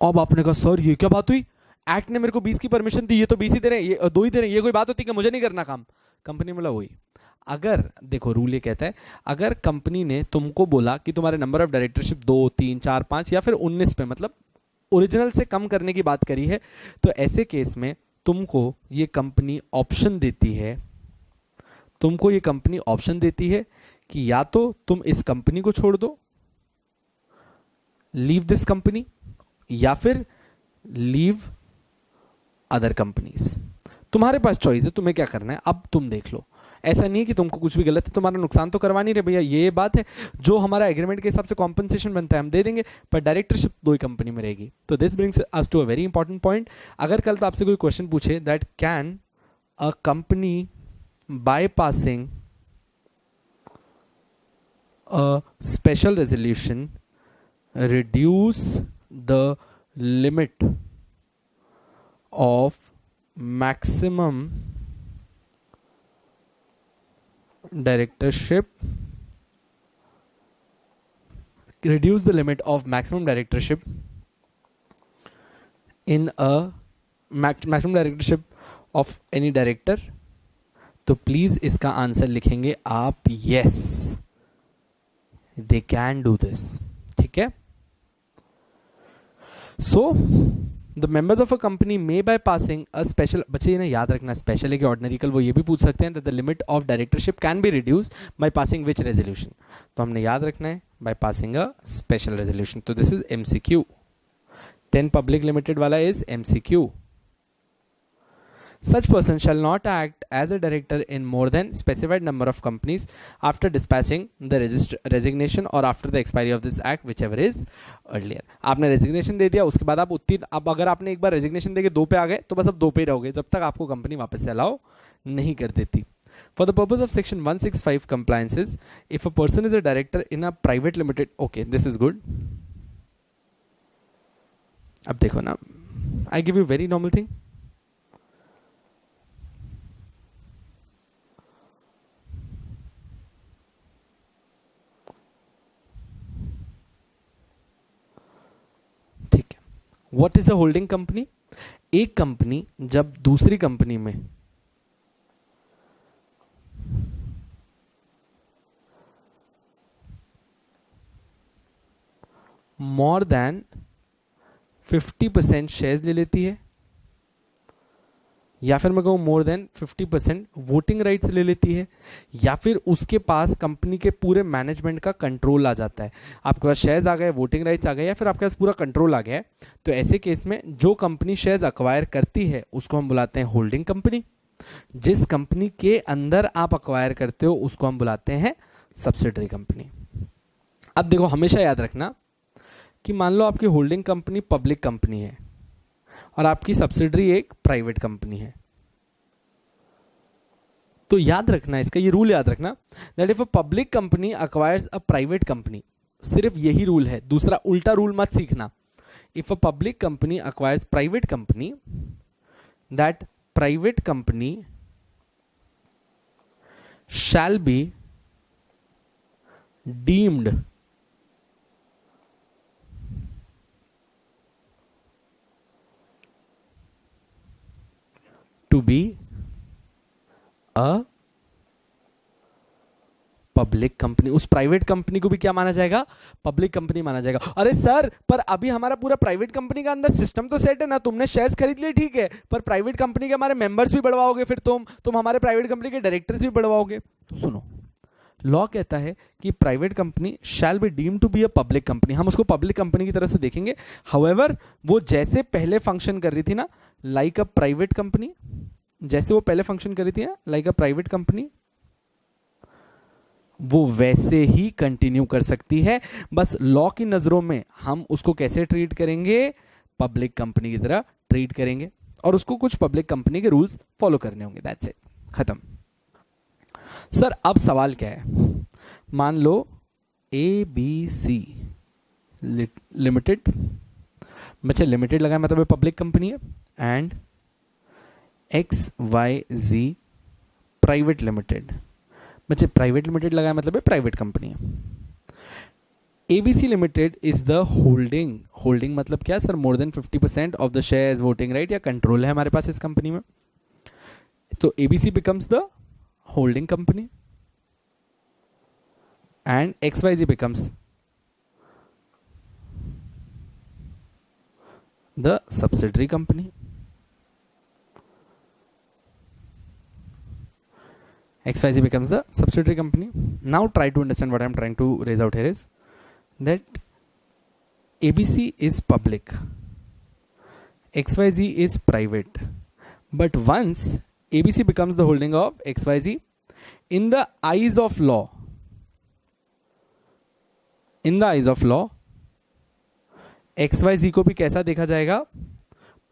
अब आपने कहा सर ये क्या बात हुई, एक्ट ने मेरे को 20 की परमिशन दी, ये तो 20 ही दे रहे हैं, ये 2 ही दे रहे हैं, ये कोई बात होती है कि मुझे नहीं करना काम? कंपनी बोला वही, अगर देखो रूल ये कहता है, अगर कंपनी ने तुमको बोला कि तुम्हारे नंबर ऑफ डायरेक्टरशिप 2 3 4 5 या फिर 19 पे, मतलब ओरिजिनल से कम करने की बात करी है, तो ऐसे केस में तुमको ये कंपनी ऑप्शन देती है, तुमको ये कंपनी ऑप्शन देती है कि या तो तुम इस कंपनी को छोड़ दो, लीव दिस कंपनी, या फिर लीव अदर कंपनीज। तुम्हारे पास चॉइस है, तुम्हें क्या करना है अब तुम देख लो। ऐसा नहीं है कि तुमको कुछ भी गलत है, तुम्हारा नुकसान तो करवा नहीं रहे भैया, ये बात है जो हमारा एग्रीमेंट के हिसाब से कॉम्पनसेशन बनता है हम दे देंगे, पर डायरेक्टरशिप 2 ही कंपनी में रहेगी। तो this brings us to a very important point. अगर कल तो आपसे कोई क्वेश्चन पूछे that can a company bypassing a special resolution reduce the limit of maximum directorship, reduce the limit of maximum directorship in a maximum directorship of any director, तो प्लीज इसका आंसर लिखेंगे आप yes, they can do this, ठीक है। So the members of a company may bye passing a special, बच्चे ने याद रखना स्पेशल है कि ऑर्डिनरी, कल वो ये भी पूछ सकते हैं that the limit of directorship can be reduced by passing which resolution, तो हमने याद रखना है by passing a special resolution. तो this is MCQ, 10 public limited वाला is MCQ. Such person shall not act as a director in more than specified number of companies after dispatching the resignation or after the expiry of this act, whichever is earlier. आपने रेजिग्नेशन दे दिया, उसके बाद आप उतनी, अब अगर आपने एक बार रेजिग्नेशन देके 2 पे आ गए तो बस अब 2 पे ही रहोगे जब तक आपको कंपनी वापस से अलाउ नहीं कर देती। For the purpose of section 165 compliances, if a person is a director in a private limited, okay, this is good. अब देखो ना, I give you very normal thing. What is a holding company? एक कंपनी जब दूसरी कंपनी में मोर देन 50% शेयर्स ले लेती है, या फिर मैं कहूँ मोर देन 50% वोटिंग राइट्स ले लेती है, या फिर उसके पास कंपनी के पूरे मैनेजमेंट का कंट्रोल आ जाता है। आपके पास शेयर्स आ गए, वोटिंग राइट्स आ गए, या फिर आपके पास पूरा कंट्रोल आ गया है, तो ऐसे केस में जो कंपनी शेयर्स अक्वायर करती है उसको हम बुलाते हैं होल्डिंग कंपनी, जिस कंपनी के अंदर आप अक्वायर करते हो उसको हम बुलाते हैं सब्सिडरी कंपनी। अब देखो, हमेशा याद रखना कि मान लो आपकी होल्डिंग कंपनी पब्लिक कंपनी है और आपकी सब्सिडरी एक प्राइवेट कंपनी है, तो याद रखना, इसका ये रूल याद रखना, that if a public company acquires a private company, सिर्फ यही रूल है, दूसरा उल्टा रूल मत सीखना। If a public company acquires private company, that private company shall be deemed to be a public company. उस प्राइवेट कंपनी को भी क्या माना जाएगा? पब्लिक कंपनी माना जाएगा। अरे सर, पर अभी हमारा पूरा प्राइवेट कंपनी का अंदर सिस्टम तो सेट है ना, तुमने शेयर्स खरीद लिए, ठीक है, पर प्राइवेट कंपनी के हमारे मेंबर्स भी बढ़वाओगे, फिर तुम हमारे प्राइवेट कंपनी के डायरेक्टर्स भी बढ़वाओगे। तो सुनो, लॉ कहता है कि private company shall be deemed to be a public company, हम उसको पब्लिक कंपनी की तरह से देखेंगे। हाउएवर, वो जैसे पहले फंक्शन कर रही थी ना लाइक अ प्राइवेट कंपनी, जैसे वो पहले फंक्शन कर रही थी ना लाइक अ प्राइवेट कंपनी, वो वैसे ही कंटिन्यू कर सकती है। बस लॉ की नजरों में हम उसको कैसे ट्रीट करेंगे? पब्लिक कंपनी की तरह ट्रीट करेंगे, और उसको कुछ पब्लिक कंपनी के रूल्स फॉलो करने होंगे। दैट्स इट, खत्म। सर अब सवाल क्या है? मान लो ABC लिमिटेड, बच्चे लिमिटेड लगाए मतलब पब्लिक कंपनी है, एंड XYZ प्राइवेट लिमिटेड, बच्चे प्राइवेट लिमिटेड लगाए मतलब प्राइवेट कंपनी है। ABC limited is the holding मतलब क्या sir? More than 50% of the shares, voting right या कंट्रोल है हमारे पास इस कंपनी में, तो ABC becomes the holding company and XYZ becomes the subsidiary company. XYZ becomes the subsidiary company. Now try to understand what I'm trying to raise out here is that ABC is public, XYZ is private, but once ABC becomes the holding of XYZ, in the eyes of law, XYZ को भी कैसा देखा जाएगा?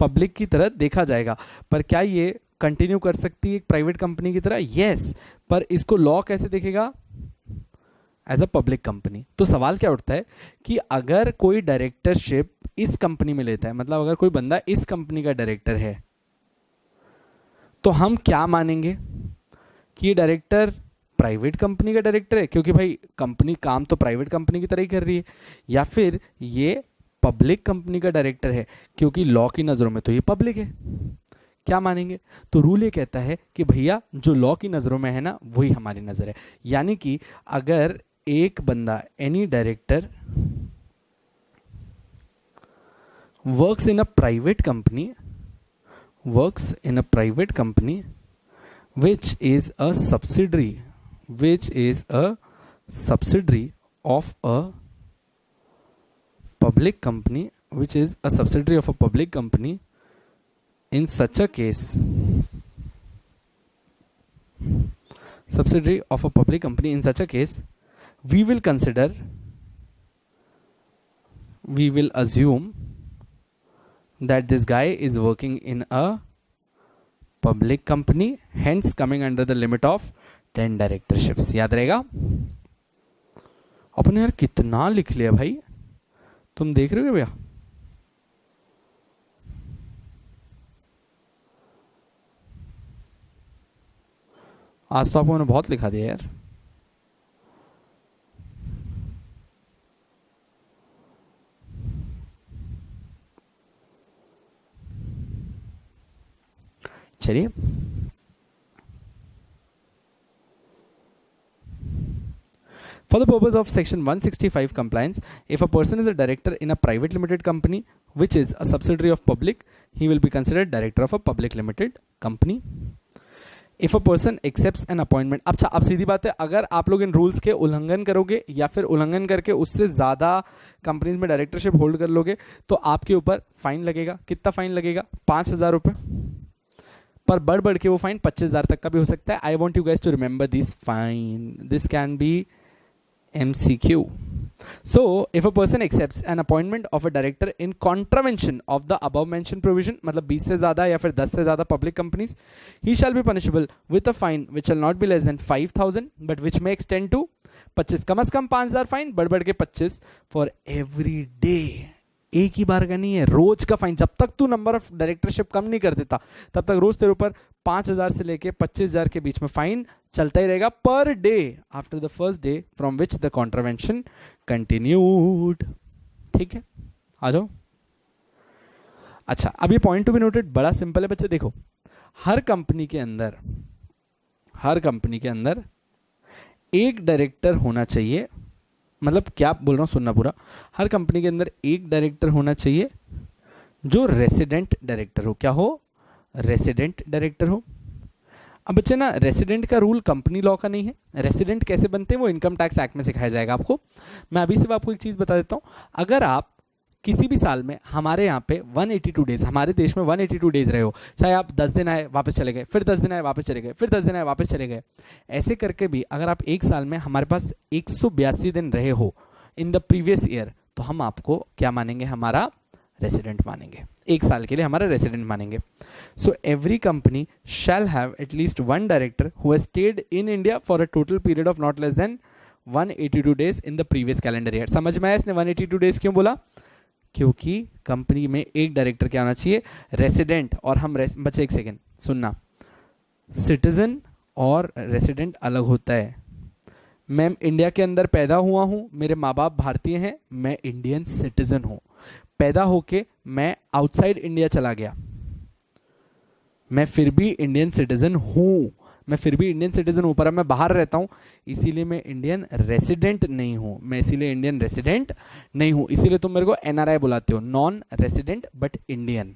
पब्लिक की तरह देखा जाएगा। पर क्या ये कंटिन्यू कर सकती है एक प्राइवेट कंपनी की तरह? यस, पर इसको लॉ कैसे देखेगा? As a public company. तो सवाल क्या उठता है कि अगर कोई डायरेक्टरशिप इस कंपनी में लेता है, मतलब अगर कोई बंदा इस कंपनी का डायरेक्टर है, तो हम क्या मानेंगे कि ये डायरेक्टर प्राइवेट कंपनी का डायरेक्टर है, क्योंकि भाई कंपनी काम तो प्राइवेट कंपनी की तरह ही कर रही है, या फिर ये पब्लिक कंपनी का डायरेक्टर है क्योंकि लॉ की नजरों में तो ये पब्लिक है? क्या मानेंगे? तो रूल ये कहता है कि भैया जो लॉ की नजरों में है ना वही हमारी नजर है। यानी कि अगर एक बंदा, any director works in a private company which is a subsidiary of a public company, in such a case, we will assume that this guy is working in a public company, hence coming under the limit of 10 directorships। याद रहेगा? अपने यार कितना लिख लिया भाई, तुम देख रहे हो भैया? आज तो आपको मैंने बहुत लिखा दिया यार। चलिए, for the purpose of section 165 compliance, if a person is a director in a private limited company which is a subsidiary of public, he will be considered director of a public limited company. If a person accepts an appointment, अच्छा अब सीधी बात है, अगर आप लोग इन रूल्स के उल्लंघन करोगे या फिर उल्लंघन करके उससे ज़्यादा कंपनीज में डायरेक्टरशिप होल्ड कर लोगे तो आपके ऊपर फाइन लगेगा। कितना फाइन लगेगा? 5,000 रुपये। पर बढ़ बढ़ के वो फाइन 25,000 तक का भी हो सकता है. I want you guys to remember this fine. This can be MCQ. So, if a person accepts an appointment of a director in contravention of the above mentioned provision, मतलब 20 से ज़्यादा या फिर 10 से ज़्यादा public companies, he shall be punishable with a fine which shall not be less than 5,000, but which may extend to 25, कम से कम 5,000 फाइन, बढ़ बढ़ के 25 फॉर एवरी डे. एक ही बार का नहीं है, रोज का फाइन. जब तक तू नंबर ऑफ डायरेक्टरशिप कम नहीं कर देता तब तक रोज तेरे ऊपर 5,000 से लेके 25,000 के बीच में फाइन चलता ही रहेगा per day after the first day from which the contravention continued. ठीक है, आ जाओ. अच्छा, अब ये पॉइंट टू बी नोटेड बड़ा सिंपल है बच्चे. देखो, हर कंपनी के अंदर एक डायरेक्टर होना चाहिए. मतलब क्या बोल रहा हूँ, सुनना पूरा. हर कंपनी के अंदर एक डायरेक्टर होना चाहिए जो रेसिडेंट डायरेक्टर हो. क्या हो? रेसिडेंट डायरेक्टर हो. अब बच्चे ना, रेसिडेंट का रूल कंपनी लॉ का नहीं है. रेसिडेंट कैसे बनते हैं वो इनकम टैक्स एक्ट में सिखाया जाएगा आपको. मैं अभी से आपको एक चीज़ बता देता हूँ. अगर आप किसी भी साल में हमारे यहाँ पे 182 डेज, हमारे देश में 182 डेज रहे हो, चाहे आप 10 दिन आए वापस चले गए, फिर 10 दिन आए वापस चले गए, फिर 10 दिन आए वापस चले गए, ऐसे करके भी अगर आप एक साल में हमारे पास 182 दिन रहे हो इन द प्रीवियस ईयर, तो हम आपको क्या मानेंगे? हमारा रेसिडेंट मानेंगे. एक साल के लिए हमारा रेसिडेंट मानेंगे. So every company shall have at least one director who has stayed in India for a total period of not less than 182 days in the previous calendar year. समझ में आया इसने 182 डेज क्यों बोला? क्योंकि कंपनी में एक डायरेक्टर क्या होना चाहिए? रेसिडेंट. और हम बच्चे एक सेकेंड सुनना, सिटीजन और रेसिडेंट अलग होता है. मैं इंडिया के अंदर पैदा हुआ हूं, मेरे माँ बाप भारतीय हैं, मैं इंडियन सिटीजन हूं. पैदा होके मैं आउटसाइड इंडिया चला गया, मैं फिर भी इंडियन सिटीजन हूं. मैं फिर भी इंडियन सिटीजन हूं, पर अब मैं बाहर रहता हूं, इसीलिए मैं इंडियन रेसिडेंट नहीं हूं. मैं इसीलिए इंडियन रेसिडेंट नहीं हूं. इसीलिए तुम मेरे को NRI बुलाते हो, नॉन रेसिडेंट बट इंडियन,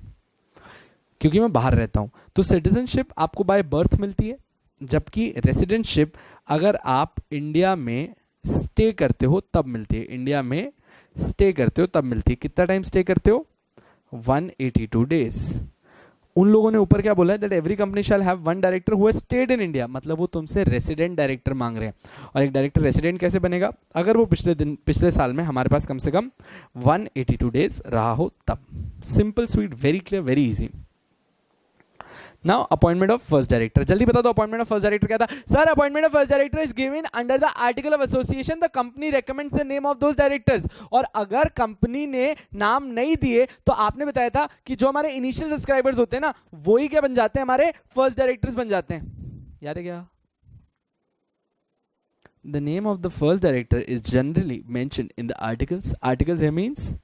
क्योंकि मैं बाहर रहता हूं. तो सिटीजनशिप आपको बाय बर्थ मिलती है, जबकि रेसिडेंटशिप अगर आप इंडिया में स्टे करते हो तब मिलती है. इंडिया में स्टे करते हो तब मिलती है. कितना टाइम स्टे करते हो? 182 डेज. उन लोगों ने ऊपर क्या बोला है? That every company shall have one director who has stayed in India. मतलब वो तुमसे रेसिडेंट डायरेक्टर मांग रहे हैं. और एक डायरेक्टर रेसिडेंट कैसे बनेगा? अगर वो पिछले साल में हमारे पास कम से कम 182 डेज रहा हो तब. Simple, sweet, very clear, very easy. Now appointment of first director. जल्दी बता दो, अपॉइंटमेंट ऑफ फर्स्ट डायरेक्टर क्या था? Sir, appointment of first director is given under the article of association. The company recommends the name of those directors. और अगर कंपनी ने नाम नहीं दिए तो आपने बताया था कि जो हमारे इनिशियल सब्सक्राइबर्स होते हैं ना, वही क्या बन जाते हैं? हमारे फर्स्ट डायरेक्टर्स बन जाते हैं. याद है क्या? The name of the first director is generally mentioned in the articles. Articles here means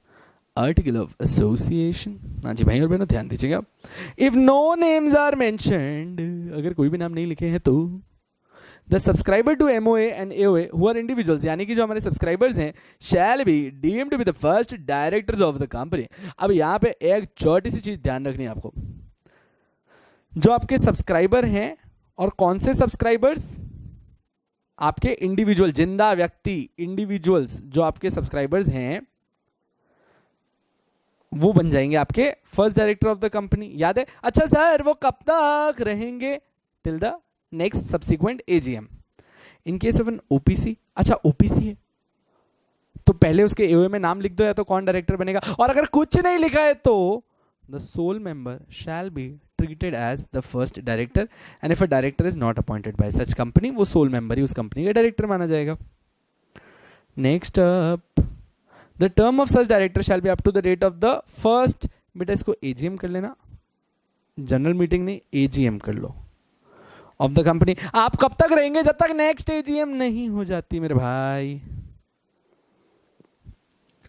article of association. हाँ जी भाई और बहनों, ध्यान दीजिएगा. If no names are mentioned, अगर कोई भी नाम नहीं लिखे हैं तो the subscriber to MOA and AOA who are individuals, यानी कि जो हमारे सब्सक्राइबर्स हैं, shall be deemed to be the first directors of the company. अब यहाँ पे एक छोटी सी चीज ध्यान रखनी है आपको. जो आपके सब्सक्राइबर हैं, और कौन से सब्सक्राइबर्स? आपके इंडिविजुअल, जिंदा व्यक्ति, इंडिविजुअल्स जो आपके सब्सक्राइबर्स हैं, वो बन जाएंगे आपके first director of the company. याद है? अच्छा सर, वो कब तक रहेंगे? Till the next subsequent AGM. In case of an OPC, अच्छा OPC है तो पहले उसके AOA में नाम लिख दो, या तो कौन डायरेक्टर बनेगा. और अगर कुछ नहीं लिखा है तो the sole member shall be treated as the first director. And if a director is not appointed by such company, वो सोल मेंबर ही उस कंपनी का डायरेक्टर माना जाएगा. Next up, the term of such director shall be up to the date of the first. बेटा इसको AGM कर लेना, जनरल मीटिंग नहीं, AGM कर लो ऑफ द कंपनी. आप कब तक रहेंगे? जब तक नेक्स्ट AGM नहीं हो जाती मेरे भाई.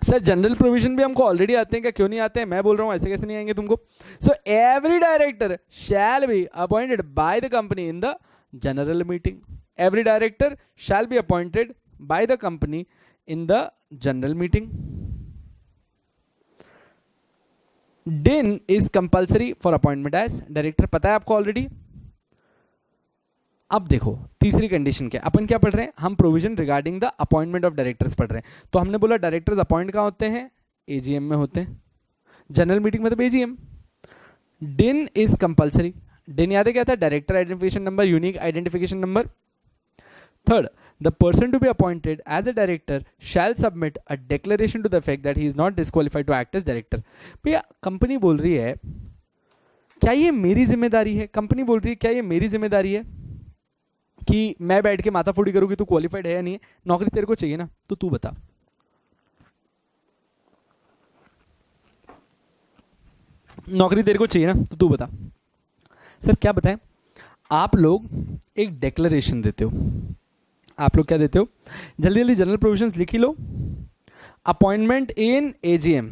सर, जनरल प्रोविजन भी हमको ऑलरेडी आते हैं क्या? क्यों नहीं आते हैं? मैं बोल रहा हूं ऐसे कैसे नहीं आएंगे तुमको. So every director shall be appointed by the company in the general meeting. Every director shall be appointed by the company in the general meeting. DIN is compulsory for appointment as director. पता है आपको ऑलरेडी. अब देखो तीसरी कंडीशन क्या, अपन क्या पढ़ रहे हैं? हम provision regarding the appointment of directors पढ़ रहे हैं. तो हमने बोला डायरेक्टर्स अपॉइंट कहां होते हैं? AGM में होते हैं. जनरल मीटिंग मतलब AGM. DIN is compulsory. डिन याद है क्या था? Director identification number, unique identification number. Third, the person to be appointed as a director shall submit a declaration to the effect that he is not disqualified to act as director. भैया कंपनी बोल रही है, क्या ये मेरी जिम्मेदारी है? कंपनी बोल रही है क्या ये मेरी जिम्मेदारी है कि मैं बैठ के माथा फोड़ी करूँ कि तू क्वालिफाइड है या नहीं है? नौकरी तेरे को चाहिए ना, तो तू बता। नौकरी तेरे को चाहिए ना, तो तू बता। सर क्या बताएं? आप लोग एक डिक्लेरेशन देते हो। आप लोग क्या देते हो? जल्दी जल्दी जनरल प्रोविजंस लिख ही लो। Appointment in AGM,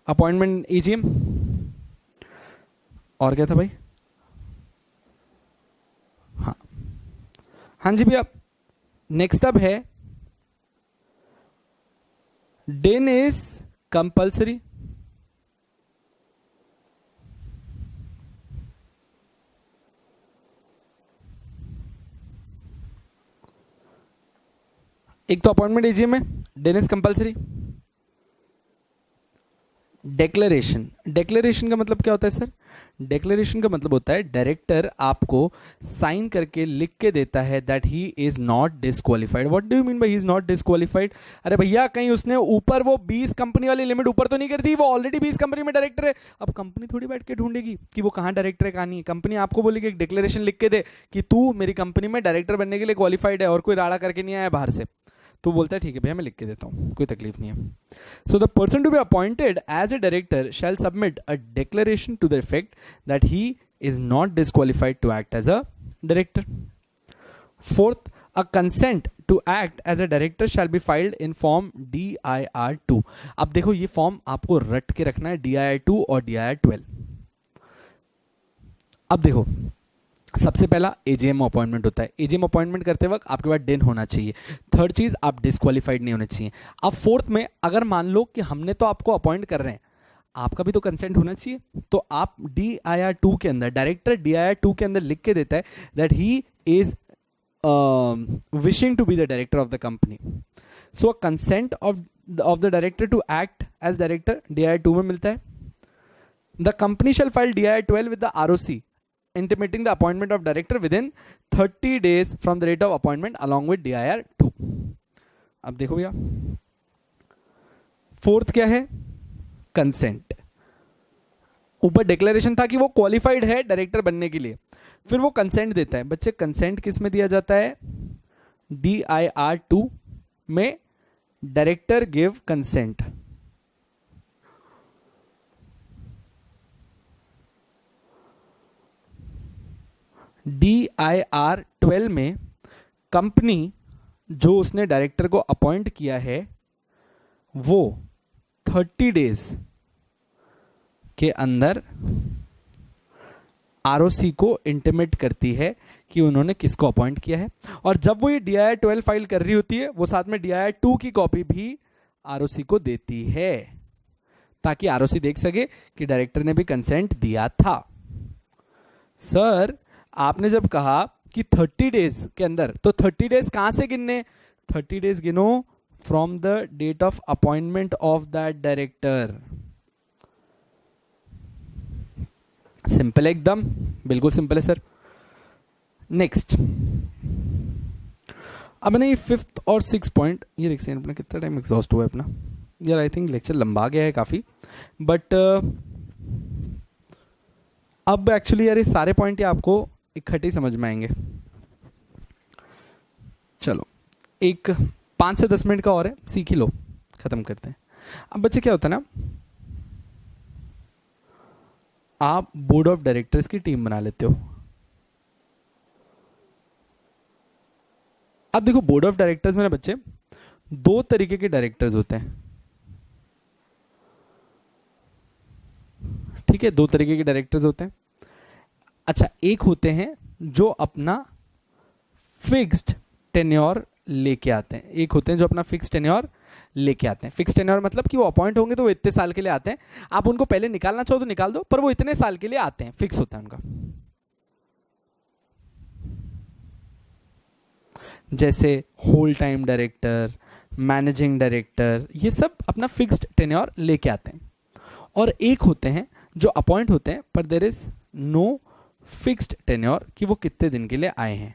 appointment AGM, और क्या था भाई? हाँ हाँ जी भैया। नेक्स्ट अब है डिन इज कंपल्सरी। एक तो अपॉइंटमेंट एजीएम है, डिन इज कंपल्सरी। डिक्लेरेशन, डिक्लेरेशन का मतलब क्या होता है सर? डिक्लेरेशन का मतलब होता है डायरेक्टर आपको साइन करके लिख के देता है that he is not disqualified. What do you mean by he is not disqualified? अरे भैया कहीं उसने ऊपर वो 20 कंपनी वाली लिमिट ऊपर तो नहीं कर दी? वो ऑलरेडी 20 कंपनी में डायरेक्टर है। अब कंपनी थोड़ी बैठ के ढूंढेगी कि वो कहाँ डायरेक्टर है कहाँ नहीं है। कंपनी आपको बोलेगी एक डिक्लेरेशन लिख के दे कि तू मेरी कंपनी में डायरेक्टर बनने के लिए क्वालिफाइड है और कोई राड़ा करके नहीं आया बाहर से। तो बोलता है ठीक है भैया मैं लिख के देता हूँ, कोई तकलीफ नहीं है। So the person to be appointed as a director shall submit a declaration to the effect that he is not disqualified to act as a director. Fourth, a consent to act as a director shall be filed in form DIR-2। अब देखो ये फॉर्म आपको रट के रखना है, DIR-2 और DIR-12। अब देखो सबसे पहला एजीएम अपॉइंटमेंट होता है। एजीएम अपॉइंटमेंट करते वक्त आपके पास डिन होना चाहिए। थर्ड चीज, आप डिस्क्वालिफाइड नहीं होने चाहिए। अब फोर्थ में अगर मान लो कि हमने तो आपको अपॉइंट कर रहे हैं, आपका भी तो कंसेंट होना चाहिए। तो आप DIR-2 के अंदर, डायरेक्टर DIR-2 के अंदर लिख के देता है that he is wishing to be the director of the company. So a consent of the director to act as director DIR-2 में मिलता है। The company shall file DIR-12 with the ROC intimating the appointment of director within 30 days from the date of appointment along with DIR-2। अब देखो भैया फोर्थ क्या है? कंसेंट। ऊपर डिक्लेरेशन था कि वो क्वालिफाइड है डायरेक्टर बनने के लिए, फिर वो कंसेंट देता है। बच्चे कंसेंट किस में दिया जाता है? DIR-2 में डायरेक्टर गिव कंसेंट। DIR-12 में कंपनी जो उसने डायरेक्टर को अपॉइंट किया है वो 30 डेज के अंदर ROC को इंटीमेट करती है कि उन्होंने किसको अपॉइंट किया है। और जब वो ये DIR-12 फाइल कर रही होती है वो साथ में DIR-2 की कॉपी भी ROC को देती है ताकि ROC देख सके कि डायरेक्टर ने भी कंसेंट दिया था। सर आपने जब कहा कि 30 डेज के अंदर, तो 30 डेज कहां से गिनने? 30 डेज गिनो from the date of appointment of that director. Simple है एकदम, बिल्कुल सिंपल है सर। नेक्स्ट, अब ना ये 5th और 6th पॉइंट, ये देखिए अपना कितना टाइम एग्जॉस्ट हुआ है अपना यार। आई थिंक लेक्चर लंबा गया है काफी, बट अब एक्चुअली यार ये सारे पॉइंट ही आपको इकट्ठे समझ में आएंगे। चलो एक 5 से 10 मिनट का और है, सीख ही लो, खत्म करते हैं। अब बच्चे क्या होता है ना, आप बोर्ड ऑफ डायरेक्टर्स की टीम बना लेते हो। अब देखो बोर्ड ऑफ डायरेक्टर्स में ना बच्चे 2 तरीके के डायरेक्टर्स होते हैं। ठीक है, 2 तरीके के डायरेक्टर्स होते हैं। अच्छा, एक होते हैं जो अपना फिक्स्ड टेन्योर लेके आते हैं, एक होते हैं जो अपना फिक्स्ड टेन्योर लेके आते हैं। फिक्स्ड टेन्योर मतलब कि वो अपॉइंट होंगे तो वो इतने साल के लिए आते हैं, आप उनको पहले निकालना चाहो तो निकाल दो, पर वो इतने साल के लिए आते हैं, फिक्स होता है उनका। जैसे whole time director, managing director, ये सब अपना फिक्स्ड टेन्योर लेके आते हैं। और एक होते हैं जो अपॉइंट होते हैं पर there is no fixed tenure कि वो कितने दिन के लिए आए हैं।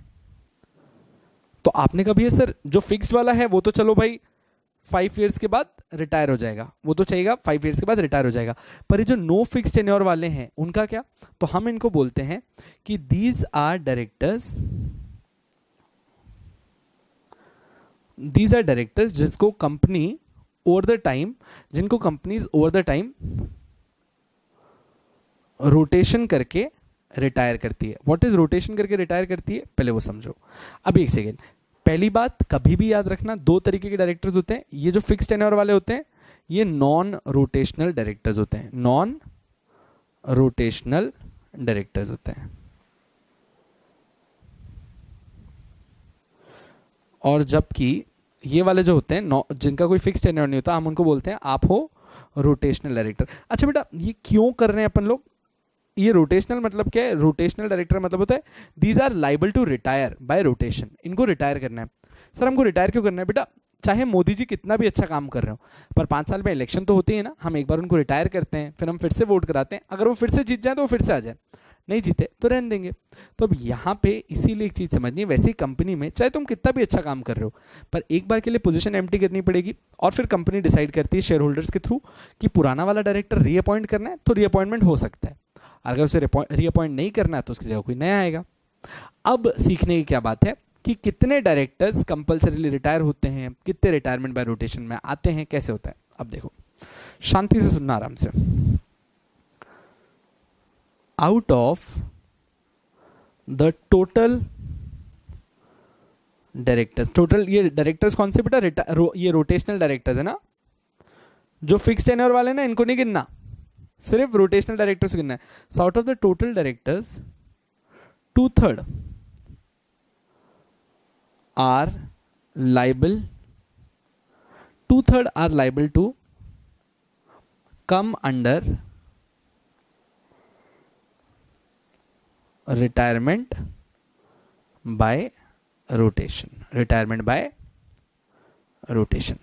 तो आपने कभी है सर जो फिक्स्ड वाला है वो तो चलो भाई 5 ईयर्स के बाद रिटायर हो जाएगा, वो तो चाहिएगा 5 ईयर्स के बाद रिटायर हो जाएगा, पर ये जो नो फिक्स्ड टेन्योर वाले हैं उनका क्या? तो हम इनको बोलते हैं कि दीज आर डायरेक्टर्स, जिसको कंपनी ओवर द टाइम, जिनको companies over the time rotation करके रिटायर करती है। व्हाट इज रोटेशन करके रिटायर करती है, पहले वो समझो। अब एक सेकेंड, पहली बात कभी भी याद रखना, दो तरीके के डायरेक्टर्स होते हैं। ये जो फिक्स टेन्योर वाले होते हैं ये नॉन रोटेशनल डायरेक्टर्स होते हैं, नॉन रोटेशनल डायरेक्टर्स होते हैं। और जबकि ये वाले जो होते हैं जिनका कोई फिक्स टेन्योर नहीं होता, हम उनको बोलते हैं आप हो रोटेशनल डायरेक्टर। अच्छा बेटा, ये क्यों कर रहे हैं अपन लोग? ये रोटेशनल मतलब क्या है? रोटेशनल डायरेक्टर मतलब होता है these are liable to retire by rotation. इनको रिटायर करना है। सर हमको रिटायर क्यों करना है? बेटा चाहे मोदी जी कितना भी अच्छा काम कर रहे हो, पर 5 साल में इलेक्शन तो होती है ना, हम एक बार उनको रिटायर करते हैं, फिर हम फिर से वोट कराते हैं। अगर वो फिर से जीत जाए तो वो फिर से आ जाए, नहीं जीते तो रहने देंगे। तो अब यहाँ पे इसीलिए एक चीज़ समझनी है, वैसे ही कंपनी में चाहे तुम कितना भी अच्छा काम कर रहे हो, पर एक बार के लिए पोजीशन एम्प्टी करनी पड़ेगी और फिर कंपनी डिसाइड करती है शेयर होल्डर्स के थ्रू कि पुराना वाला डायरेक्टर रीअपॉइंट करना है तो रीअपॉइंटमेंट हो सकता है, अगर उसे रीअपॉइंट नहीं करना है तो उसकी जगह कोई नया आएगा। अब सीखने की क्या बात है कि कितने डायरेक्टर्स कंपल्सरीली रिटायर होते हैं, कितने रिटायरमेंट बाय रोटेशन में आते हैं, कैसे होता है। अब देखो, शांति से सुनना आराम से। Out of the total directors, total ये डायरेक्टर्स कौन से बेटा? ये रोटेशनल डायरेक्टर्स है ना, जो फिक्स टेन्योर वाले ना इनको नहीं गिनना, सिर्फ रोटेशनल डायरेक्टर्स गिनना है। So out of the total directors 2/3 are liable, 2/3 are liable to come under retirement by rotation, retirement by rotation.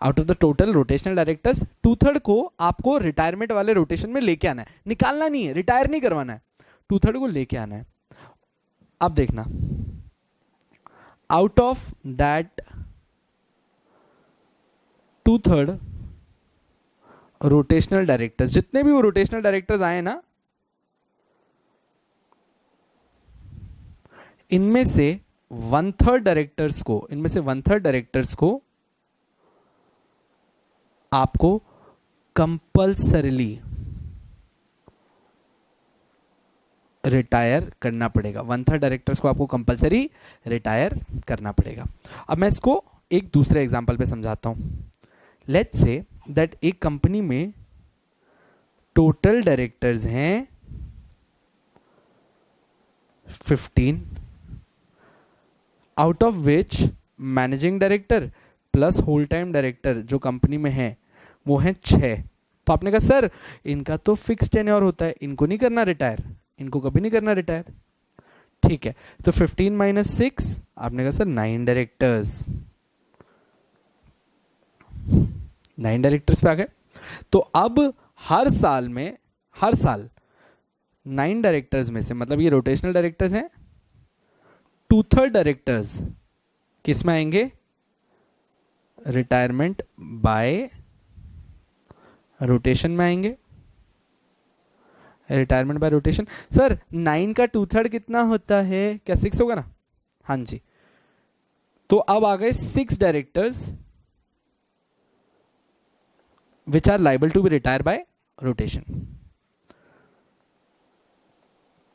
Out of the total rotational directors 2/3 को आपको रिटायरमेंट वाले रोटेशन में लेके आना है, निकालना नहीं है, रिटायर नहीं करवाना है, 2/3 को लेके आना है। अब देखना, out of that 2/3 rotational directors, जितने भी वो रोटेशनल डायरेक्टर्स आए ना, इनमें से 1/3 डायरेक्टर्स को, इनमें से 1/3 डायरेक्टर्स को आपको कंपल्सरीली रिटायर करना पड़ेगा। 1/3 डायरेक्टर्स को आपको कंपल्सरी रिटायर करना पड़ेगा। अब मैं इसको एक दूसरे एग्जांपल पे समझाता हूं। लेट्स से दैट एक कंपनी में टोटल डायरेक्टर्स हैं 15, out of which managing director plus whole time director जो कंपनी में है वो हैं 6। तो आपने कहा सर इनका तो फिक्स टेन्योर होता है, इनको नहीं करना रिटायर, इनको कभी नहीं करना रिटायर। ठीक है, तो 15 - 6, आपने कहा सर 9 डायरेक्टर्स, 9 डायरेक्टर्स पे आ गए। तो अब हर साल 9 डायरेक्टर्स में से, मतलब ये रोटेशनल डायरेक्टर्स हैं, 2/3 डायरेक्टर्स किस में आएंगे? रिटायरमेंट बाय रोटेशन में आएंगे। Retirement by rotation. सर 9 का 2/3 कितना होता है? क्या 6 होगा ना? हाँ जी। तो अब आ गए 6 directors which are liable to be retire by rotation.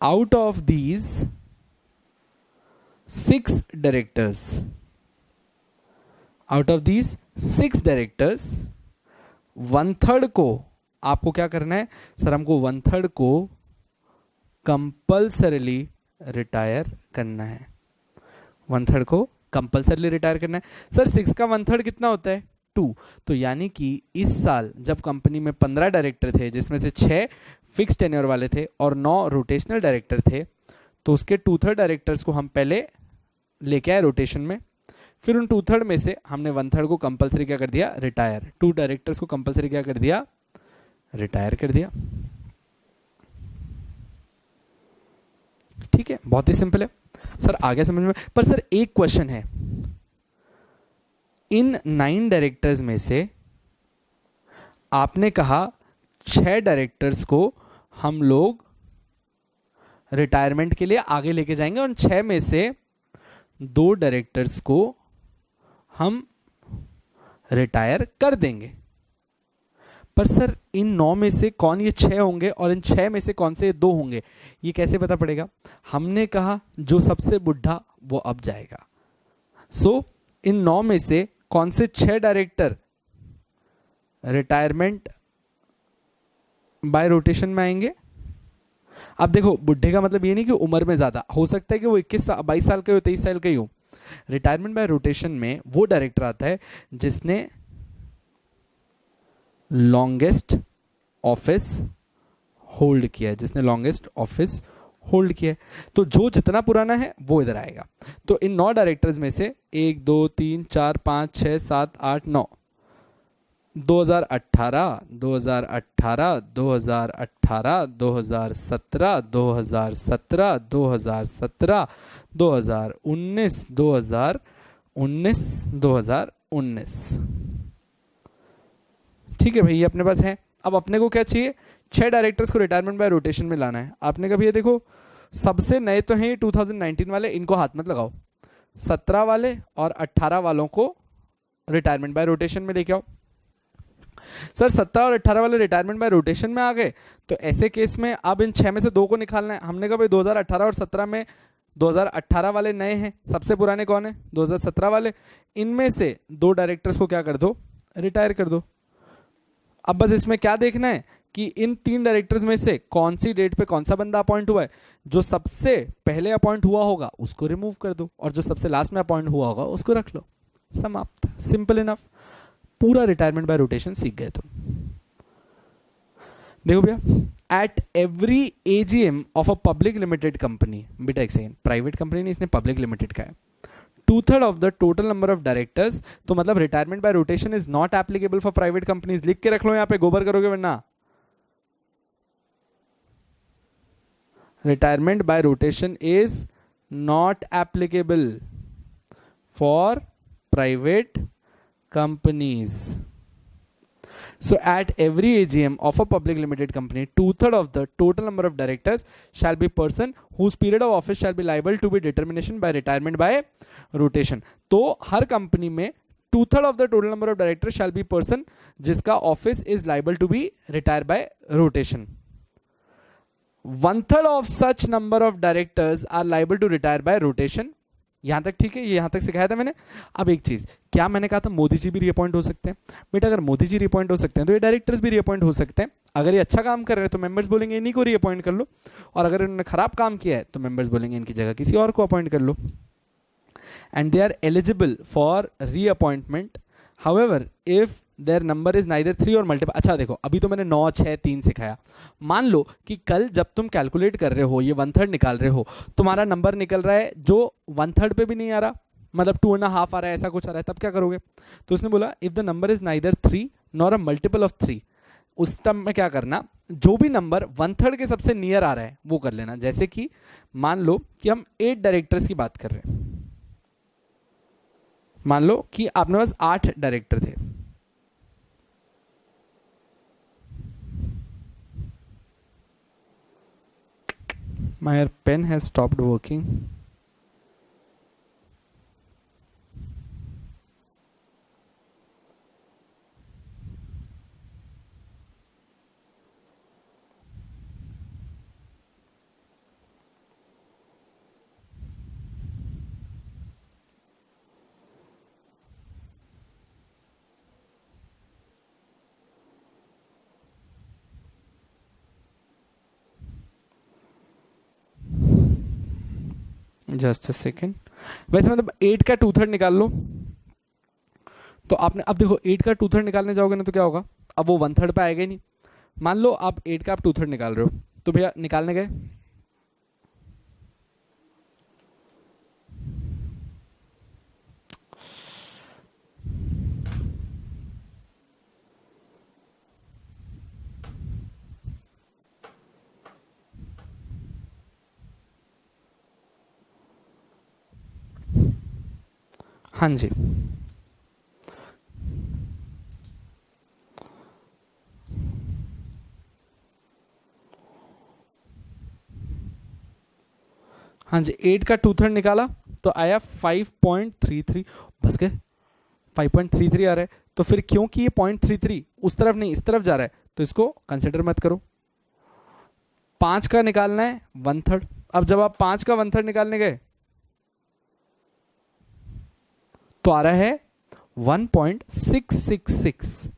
Out of these 6 directors, out of these 6 directors 1/3 को आपको क्या करना है? सर हमको 1/3 को कंपल्सरीली रिटायर करना है। 1/3 को कंपल्सरीली रिटायर करना है। सर 6 का 1/3 कितना होता है? 2। तो यानी कि इस साल जब कंपनी में 15 डायरेक्टर थे, जिसमें से 6 फिक्स टेन्योर वाले थे और 9 रोटेशनल डायरेक्टर थे, तो उसके 2/3 डायरेक्टर्स को हम पहले लेके आए रोटेशन में, फिर उन 2/3 में से हमने 1/3 को कंपल्सरी क्या कर दिया? रिटायर। 2 डायरेक्टर्स को कंपल्सरी क्या कर दिया? रिटायर कर दिया। ठीक है, बहुत ही सिंपल है सर, आगे समझ में। पर सर एक क्वेश्चन है, इन 9 डायरेक्टर्स में से आपने कहा 6 डायरेक्टर्स को हम लोग रिटायरमेंट के लिए आगे लेके जाएंगे और 6 में से 2 डायरेक्टर्स को हम रिटायर कर देंगे। पर सर इन 9 में से कौन ये 6 होंगे और इन 6 में से कौन से 2 होंगे, ये कैसे पता पड़ेगा? हमने कहा जो सबसे बुढ़ा वो अब जाएगा। सो इन 9 में से कौन से 6 डायरेक्टर रिटायरमेंट बाय रोटेशन में आएंगे? अब देखो, बुढ़े का मतलब ये नहीं कि उम्र में ज्यादा, हो सकता है कि वो 22 साल का हो, 23 साल का ही हो। रिटायरमेंट बाय रोटेशन में वो डायरेक्टर आता है जिसने लॉन्गेस्ट ऑफिस होल्ड किया है, जिसने लॉन्गेस्ट ऑफिस होल्ड किया है। तो जो जितना पुराना है वो इधर आएगा। तो इन 9 डायरेक्टर्स में से 1 2 3 4 5 6 7 8 9, 2018, 2018, 2018, 2017, 2017, 2017, 2019, 2019, 2019। ठीक है भाई, ये अपने पास है। अब अपने को क्या चाहिए? 6 डायरेक्टर्स को रिटायरमेंट बाय रोटेशन में लाना है। आपने कहा भैया देखो, सबसे नए तो हैं 2019 वाले, इनको हाथ मत लगाओ। 17 वाले और 18 वालों को रिटायरमेंट बाय रोटेशन में लेके आओ। सर 17 और 18 वाले रिटायरमेंट बाय रोटेशन में आ गए, तो ऐसे केस में अब इन 6 में से 2 को निकालना है। हमने कहा भाई 2018 और 17 में 2018 वाले नए हैं, सबसे पुराने कौन है? 2017 वाले। इनमें से 2 डायरेक्टर्स को क्या कर दो? रिटायर कर दो। अब बस इसमें क्या देखना है कि इन 3 डायरेक्टर्स में से कौन सी डेट पे कौन सा बंदा अपॉइंट हुआ है। जो सबसे पहले अपॉइंट हुआ होगा उसको रिमूव कर दो, और जो सबसे लास्ट में अपॉइंट हुआ होगा उसको रख लो। समाप्त, सिंपल इनफ। पूरा रिटायरमेंट बाय रोटेशन सीख गए तुम। देखो भैया, at every AGM of a public limited company, बेटा एक सेकेंड, प्राइवेट कंपनी नहीं, इसने पब्लिक लिमिटेड का है, 2/3 of the total number of directors. तो मतलब retirement by rotation is not applicable for private companies. लिख के रख लो यहां पे, गोबर करोगे वरना। Retirement by rotation is not applicable for private companies. So at every AGM of a public limited company, 2/3 of the total number of directors shall be person whose period of office shall be liable to be determination by retirement by rotation. तो हर कंपनी में 2/3 of the total number of directors shall be person जिसका office is liable to be retired by rotation. 1/3 of such number of directors are liable to retire by rotation. यहां तक ठीक है, ये यहां तक सिखाया था मैंने। अब एक चीज, क्या मैंने कहा था मोदी जी भी रीअपॉइंट हो सकते हैं? बेटा अगर मोदी जी रीअपॉइंट हो सकते हैं तो ये डायरेक्टर्स भी रीअपॉइंट हो सकते हैं। अगर ये अच्छा काम कर रहे हैं तो मेंबर्स बोलेंगे इन्हीं को रीअपॉइंट कर लो, और अगर इन्होंने खराब काम किया है तो मेंबर्स बोलेंगे इनकी जगह किसी और को अपॉइंट कर लो। And they are eligible for reappointment however if their number is neither 3 और मल्टीपल। अच्छा देखो, अभी तो मैंने 9 6 3 सिखाया। मान लो कि कल जब तुम कैलकुलेट कर रहे हो, ये 1/3 निकाल रहे हो, तुम्हारा नंबर निकल रहा है जो 1/3 पे भी नहीं आ रहा, मतलब 2.5 आ रहा है, ऐसा कुछ आ रहा है, तब क्या करोगे? तो उसने बोला if the number is neither 3 nor a multiple of 3, उस टाइम में क्या करना, जो भी नंबर 1/3 के सबसे नियर आ रहा है वो कर लेना। जैसे कि मान लो कि हम 8 डायरेक्टर्स की बात कर रहे हैं, मान लो कि आपने पास 8 डायरेक्टर थे। My pen has stopped working. Just a second. वैसे मतलब 8 का 2/3 निकाल लो, तो आपने अब देखो 8 का 2/3 निकालने जाओगे ना तो क्या होगा, अब वो 1/3 पे आएगा ही नहीं। मान लो आप 8 का आप 2/3 निकाल रहे हो, तो भैया निकालने गए, हाँ जी, हाँ जी, 8 का 2/3 निकाला तो आया 5.33, बस गए, 5.33 आ रहा है। तो फिर क्योंकि ये 0.33 उस तरफ नहीं इस तरफ जा रहा है तो इसको कंसिडर मत करो। 5 का निकालना है 1/3। अब जब आप 5 का 1/3 निकालने गए तो आ रहा है 1.666।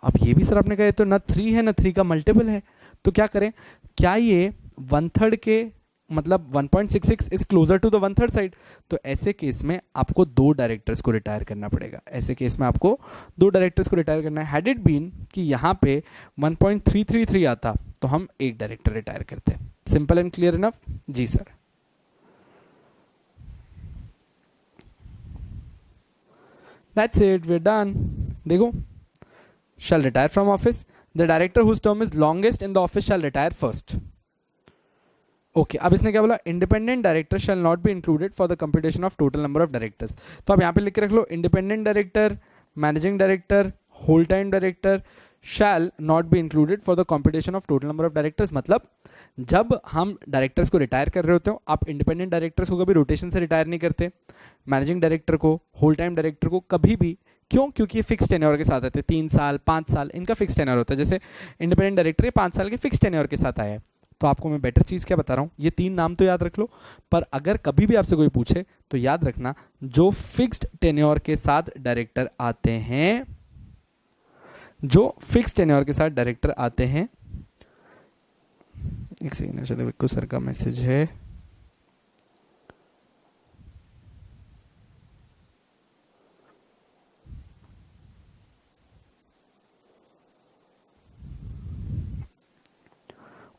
अब ये भी सर आपने कहा तो ना 3 है ना 3 का मल्टीपल है, तो क्या करें, क्या ये 1/3 के मतलब 1.66 is closer to the 1/3 side, तो ऐसे केस में आपको 2 डायरेक्टर्स को रिटायर करना पड़ेगा। ऐसे केस में आपको 2 डायरेक्टर्स को रिटायर करना है। हैड इट बीन कि यहाँ पे 1.333 आता तो हम 1 डायरेक्टर रिटायर करते। Simple and clear enough? जी sir. That's it, we're done. देखो, shall retire from office. The director whose term is longest in the office shall retire first. Okay, अब इसने क्या बोला, independent director shall not be included for the computation of total number of directors. तो आप यहाँ पे लिख के रख लो, independent director, managing director, whole time director shall not be included for the computation of total number of directors. मतलब जब हम डायरेक्टर्स को रिटायर कर रहे होते हो, आप इंडिपेंडेंट डायरेक्टर्स को कभी रोटेशन से रिटायर नहीं करते, मैनेजिंग डायरेक्टर को, होल टाइम डायरेक्टर को कभी भी। क्यों? क्योंकि ये फिक्स टेन्योर के साथ आते हैं, 3 साल 5 साल इनका फिक्स टेन्योर होता है। जैसे इंडिपेंडेंट डायरेक्टर 5 साल के फिक्स टेन्योर के साथ आया है। तो आपको मैं बेटर चीज़ क्या बता रहा हूँ, ये 3 नाम तो याद रख लो, पर अगर कभी भी आपसे कोई पूछे तो याद रखना जो फिक्स्ड टेन्योर के साथ डायरेक्टर आते हैं, जो फिक्स टेन्योर के साथ डायरेक्टर आते हैं, एक सेकंड विक्को सर का मैसेज है।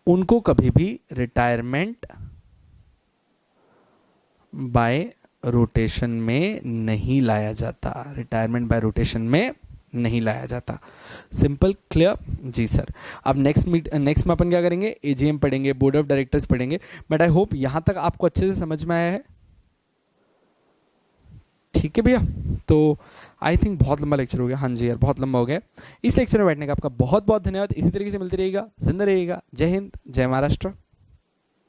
उनको कभी भी रिटायरमेंट बाय रोटेशन में नहीं लाया जाता, रिटायरमेंट बाय रोटेशन में नहीं लाया जाता। Simple, clear? जी सर। अब नेक्स्ट में अपन क्या करेंगे, एजीएम पढ़ेंगे, बोर्ड ऑफ डायरेक्टर्स पढ़ेंगे। बट आई होप यहां तक आपको अच्छे से समझ में आया है। ठीक है भैया, तो आई थिंक बहुत लंबा लेक्चर हो गया। हाँ जी यार, बहुत लंबा हो गया। इस लेक्चर में बैठने का आपका बहुत बहुत धन्यवाद। इसी तरीके से मिलते रहिएगा, जिंदा रहिएगा। जय हिंद, जय महाराष्ट्र।